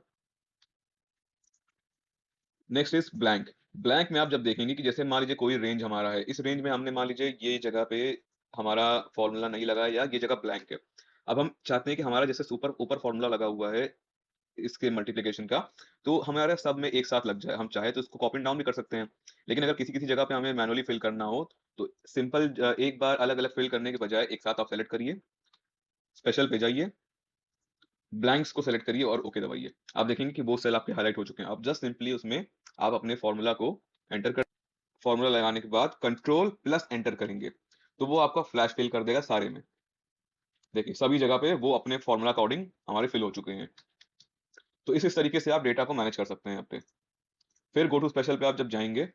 Speaker 2: Next is blank. ब्लैंक में आप जब देखेंगे कि जैसे मान लीजिए कोई रेंज हमारा है, इस रेंज में हमने मान लीजिए ये जगह पे हमारा फॉर्मूला नहीं लगा या ये जगह ब्लैंक है। अब हम चाहते हैं कि हमारा जैसे सुपर ऊपर फॉर्मूला लगा हुआ है इसके मल्टीप्लिकेशन का, तो हमारे सब में एक साथ लग जाए। हम चाहे तो इसको कॉपी डाउन भी कर सकते हैं, लेकिन अगर किसी किसी जगह पे हमें मैनुअली फिल करना हो, तो सिंपल एक बार अलग अलग फिल करने के बजाय एक साथ आप सेलेक्ट करिए, स्पेशल पे जाइए, ब्लैंक्स को सेलेक्ट करिए और ओके दबाइए। आप देखेंगे कि वो सेल आपके हाईलाइट हो चुके हैं। आप जस्ट सिंपली उसमें आप अपने फॉर्मूला को एंटर कर, फॉर्मूला लगाने के बाद कंट्रोल प्लस एंटर करेंगे, तो वो आपका फ्लैश फिल कर देगा सारे में। देखिए सभी जगह पे वो अपने फॉर्मूला अकॉर्डिंग हमारे फिल हो चुके हैं। तो इस तरीके से आप डेटा को मैनेज कर सकते हैं यहाँ पे। फिर गो टू स्पेशल पे आप जब जाएंगे,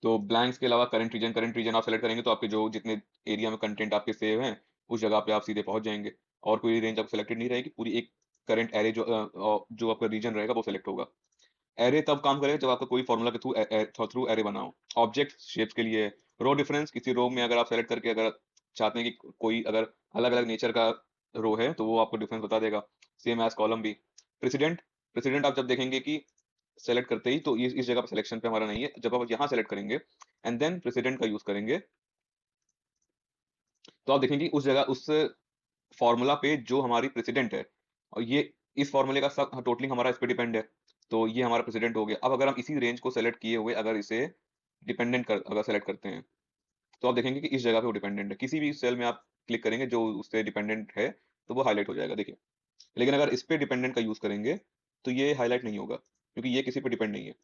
Speaker 2: तो ब्लैंक्स के अलावा करंट रीजन आप सेलेक्ट करेंगे, तो आपके जो जितने एरिया में कंटेंट आपके सेव हैं उस जगह पे आप सीधे पहुंच जाएंगे, और कोई रेंज आपको सेलेक्टेड नहीं रहेगी। पूरी एक करंट एरे जो आपका रीजन रहेगा वो सेलेक्ट होगा। एरे तब काम करेगा जब आपका कोई फॉर्मूला के थ्रू एरे बना हो। ऑब्जेक्ट शेप्स के लिए रो डिफरेंस, किसी रो में अगर आप सेलेक्ट करके अगर चाहते हैं कि कोई अगर अलग अलग नेचर का रो है, तो वो आपको डिफरेंस बता देगा। सेम एज कॉलम भी। प्रेसिडेंट, प्रेसिडेंट आप जब देखेंगे कि सेलेक्ट करते ही, तो ये इस जगह पर सिलेक्शन पे हमारा नहीं है, जब आप यहाँ सेलेक्ट करेंगे एंड देन प्रेसिडेंट का यूज करेंगे, तो आप देखेंगे उस जगह उस फॉर्मूला पे जो हमारी प्रेसिडेंट है, और ये इस फॉर्मूले का सब टोटलिंग हमारा इस पे डिपेंड है, तो ये हमारा प्रेसिडेंट हो गया। अब अगर हम इसी रेंज को सेलेक्ट किए हुए अगर इसे डिपेंडेंट कर अगर सेलेक्ट करते हैं, तो आप देखेंगे कि इस जगह पे वो डिपेंडेंट है। किसी भी सेल में आप क्लिक करेंगे जो उससे डिपेंडेंट है, तो वो हाईलाइट हो जाएगा, देखिए। लेकिन अगर इस पे डिपेंडेंट का यूज करेंगे, तो ये हाईलाइट नहीं होगा, क्योंकि ये किसी पे डिपेंड नहीं है।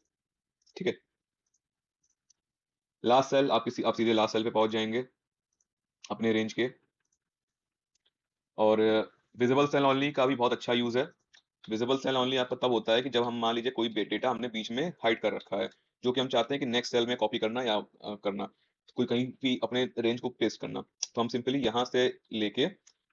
Speaker 2: ठीक है। लास्ट सेल आप सीधे लास्ट सेल पे पहुंच जाएंगे अपने रेंज के। और विजिबल सेल ओनली का भी बहुत अच्छा यूज है। विजिबल सेल ओनली आपका तब होता है कि जब हम मान लीजिए कोई डेटा हमने बीच में हाइड कर रखा है, जो कि हम चाहते हैं कि नेक्स्ट सेल में कॉपी करना या करना, कोई कहीं भी अपने रेंज को पेस्ट करना, तो हम सिंपली यहाँ से लेके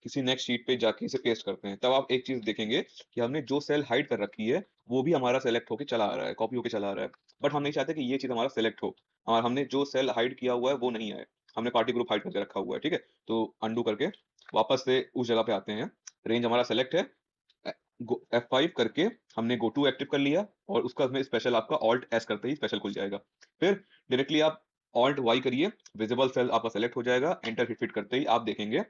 Speaker 2: किसी नेक्स्ट शीट पे जाके इसे पेस्ट करते हैं। तब आप एक चीज देखेंगे कि हमने जो सेल हाइड कर रखी है वो भी हमारा सेलेक्ट होके चला आ रहा है, कॉपी होके चला आ रहा है। बट हम नहीं चाहते कि ये चीज हमारा सेलेक्ट हो, और हमने जो सेल हाइड किया हुआ है वो नहीं आए, हमने पार्टी ग्रुप हाइड करके रखा हुआ है। ठीक है। तो अंडू करके वापस से उस जगह पे आते हैं, रेंज हमारा सेलेक्ट है, F5 करके हमने गो टू एक्टिव कर लिया, और उसका उसमें स्पेशल आपका ऑल्ट एस करते ही स्पेशल खुल जाएगा। फिर डायरेक्टली आप ऑल्ट वाई करिए, विजिबल सेल आपका सेलेक्ट हो जाएगा। एंटर हिट करते ही आप देखेंगे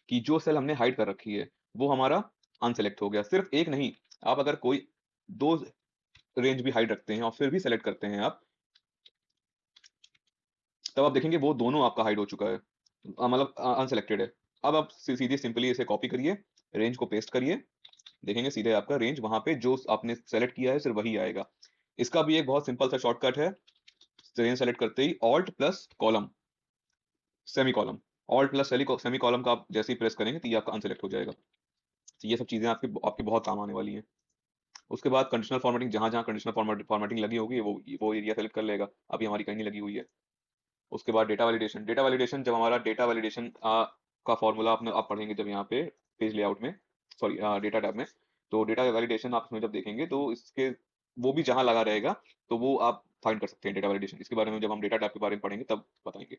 Speaker 2: कि जो सेल हमने हाइड कर रखी है वो हमारा अनसेलेक्ट हो गया। सिर्फ एक नहीं, आप अगर कोई दो रेंज भी हाइड रखते हैं और फिर भी सेलेक्ट करते हैं आप, तब आप देखेंगे वो दोनों आपका हाइड हो चुका है, मतलब अनसेलेक्टेड है। अब आप सीधे सिंपली इसे कॉपी करिए, रेंज को पेस्ट करिए, देखेंगे सीधे आपका रेंज वहां पे जो आपने सेलेक्ट किया है सिर्फ वही आएगा। इसका भी एक बहुत सिंपल सा शॉर्टकट है। रेंज सेलेक्ट करते ही alt plus column, semicolon, alt plus semicolon का आप जैसे ही प्रेस करेंगे तो ये आपका अनसेलेक्ट हो जाएगा। तो ये सब चीजें आपकी आपकी बहुत काम आने वाली हैं। उसके बाद कंडीशनल फॉर्मेटिंग, जहां जहां कंडीशनल फॉर्मेटिंग लगी होगी वो एरिया सेलेक्ट कर लेगा। अभी हमारी कहीं नहीं लगी हुई है। उसके बाद डेटा वैलिडेशन। डेटा वैलिडेशन जब हमारा डेटा वैलिडेशन का फॉर्मूला आप पढ़ेंगे जब यहाँ पे पेज लेआउट में, सॉरी डेटा टैब में, तो डेटा वैलिडेशन आप इसमें जब देखेंगे तो इसके वो भी जहां लगा रहेगा, तो वो आप फाइंड कर सकते हैं डेटा वैलिडेशन। इसके बारे में जब हम डेटा टैब के बारे में पढ़ेंगे तब बताएंगे।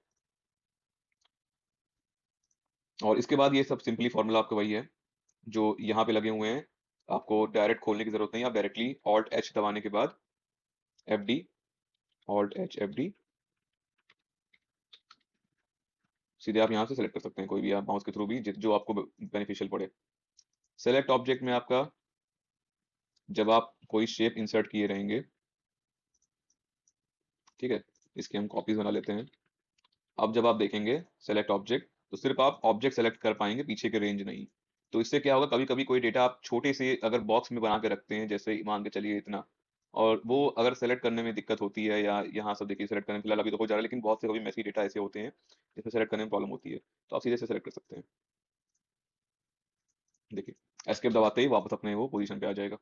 Speaker 2: और इसके बाद ये सब सिंपली फॉर्मूला आपका वही है जो यहाँ पे लगे हुए हैं। आपको डायरेक्ट खोलने की जरूरत नहीं है, आप डायरेक्टली ऑल्ट एच दबाने के बाद F D, alt H F D, सीधे आप यहाँ से सेलेक्ट कर सकते हैं कोई भी, आप माउस के थ्रू भी जो आपको बेनिफिशियल पड़े। सेलेक्ट ऑब्जेक्ट में आपका जब आप कोई शेप इंसर्ट किए रहेंगे, ठीक है, इसके हम कॉपीज बना लेते हैं। अब जब आप देखेंगे सेलेक्ट ऑब्जेक्ट, तो सिर्फ आप ऑब्जेक्ट सेलेक्ट कर पाएंगे, पीछे के रेंज नहीं। तो इससे क्या होगा, कभी कभी कोई डेटा आप छोटे से अगर बॉक्स में बना के रखते हैं, जैसे मान के चलिए इतना, और वो अगर सेलेक्ट करने में दिक्कत होती है, या यहाँ सब देखिए सेलेक्ट करने में फिलहाल अभी तो हो जा रहा है, लेकिन बहुत से कभी मैसी डेटा ऐसे होते हैं जिसमें सेलेक्ट करने में प्रॉब्लम होती है, तो आप सीधे से सेलेक्ट कर सकते हैं। देखिए, एस्केप दबाते ही वापस अपने वो पोजीशन पे आ जाएगा।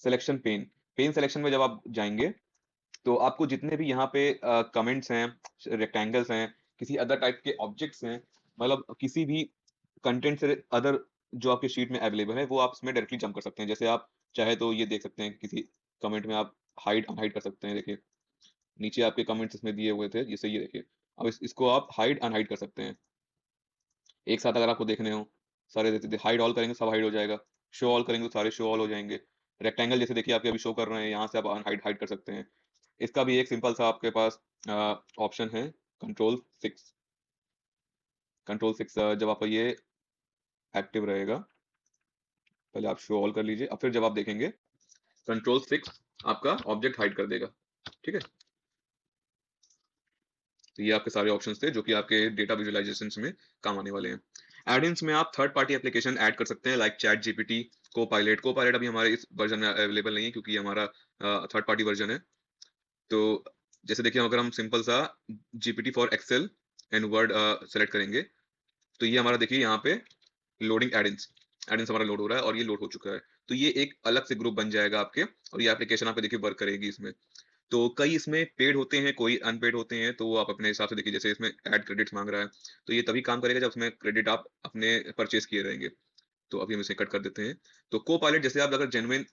Speaker 2: सिलेक्शन पेन, पेन सिलेक्शन में जब आप जाएंगे, तो आपको जितने भी यहाँ पे कमेंट्स हैं, रेक्टेंगल्स हैं, किसी अदर टाइप के ऑब्जेक्ट्स हैं, मतलब किसी भी कंटेंट से अदर जो आपके शीट में अवेलेबल है, वो आप इसमें डायरेक्टली जंप कर सकते हैं। जैसे आप चाहे तो ये देख सकते हैं, किसी कमेंट में आप हाइड अनहाइड कर सकते हैं। देखिए, नीचे आपके कमेंट्स इसमें दिए हुए थे, जैसे ये देखिए, अब इसको आप हाइड अनहाइड कर सकते हैं एक साथ। अगर आपको देखने हो सारे, हाइड ऑल करेंगे सब हाइड हो जाएगा, शो ऑल करेंगे तो सारे शो ऑल हो जाएंगे। रेक्टेंगल जैसे देखिए आपके अभी शो कर रहे हैं, यहाँ से आप अनहाइड हाइड कर सकते हैं। इसका भी एक सिंपल सा आपके पास ऑप्शन है, कंट्रोल 6। कंट्रोल 6 जब आपका ये एक्टिव रहेगा, पहले आप शो ऑल कर लीजिए, अब फिर जब आप देखेंगे कंट्रोल 6 आपका ऑब्जेक्ट हाइड कर देगा। ठीक है, तो ये आपके सारे ऑप्शंस थे जो कि आपके डेटा विजुअलाइजेशंस में काम आने वाले हैं। एड-इन्स में आप थर्ड पार्टी एप्लीकेशन ऐड कर सकते हैं, like chat GPT, Copilot. Copilot अभी हमारे इस वर्जन में अवेलेबल नहीं है, क्योंकि ये हमारा थर्ड पार्टी वर्जन है। तो जैसे देखिए, अगर हम सिंपल सा GPT for Excel and Word select करेंगे, तो ये हमारा देखिए यहाँ पे लोडिंग एड-इन्स, एड-इन्स हमारा लोड हो रहा है और ये लोड हो चुका है। तो ये एक अलग से ग्रुप बन जाएगा आपके, और ये एप्लीकेशन आपके देखिए वर्क करेगी इसमें। तो कई इसमें पेड होते हैं, कोई अनपेड होते हैं, तो वो आप अपने हिसाब से देखिए। जैसे इसमें ऐड क्रेडिट्स मांग रहा है, तो ये तभी काम करेगा जब उसमें क्रेडिट आप अपने परचेज किए रहेंगे। तो अभी हम इसे कट कर देते हैं। तो कोपायलट, जैसे आप अगर जेन्युइन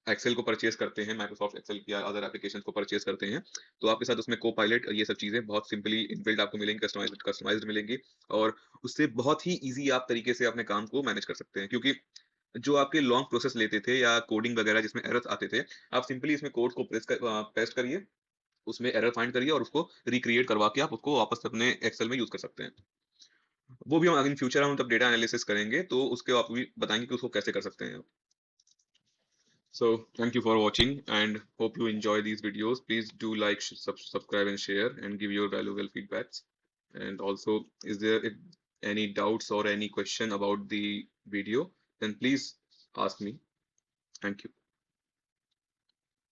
Speaker 2: एक्सेल को परचेज करते हैं, माइक्रोसॉफ्ट एक्सेल या अदर एप्लीकेशन को परचेज करते हैं, तो आपके साथ उसमें कोपायलट ये सब चीजें बहुत सिंपली इनबिल्ट आपको मिलेंगी, कस्टमाइज्ड मिलेंगी, और उससे बहुत ही ईजी आप तरीके से अपने काम को मैनेज कर सकते हैं। क्योंकि जो आपके लॉन्ग प्रोसेस लेते थे या कोडिंग वगैरह जिसमें एरर्स आते थे, आप सिंपली इसमें कोड को पेस्ट करिए, उसमें एरर फाइंड करिए, और उसको रिक्रिएट करवा के आप उसको वापस अपने एक्सेल में यूज कर सकते हैं। वो भी हम इन फ्यूचर हम तब डेटा एनालिसिस करेंगे, तो उसके आपको भी बताएंगे कि उसको कैसे कर सकते हैं। So thank you for watching, and hope you enjoy these videos. Please do like, subscribe and share, and give your valuable feedbacks. And also, is there if any doubts or any question about the video, then please ask me. Thank you.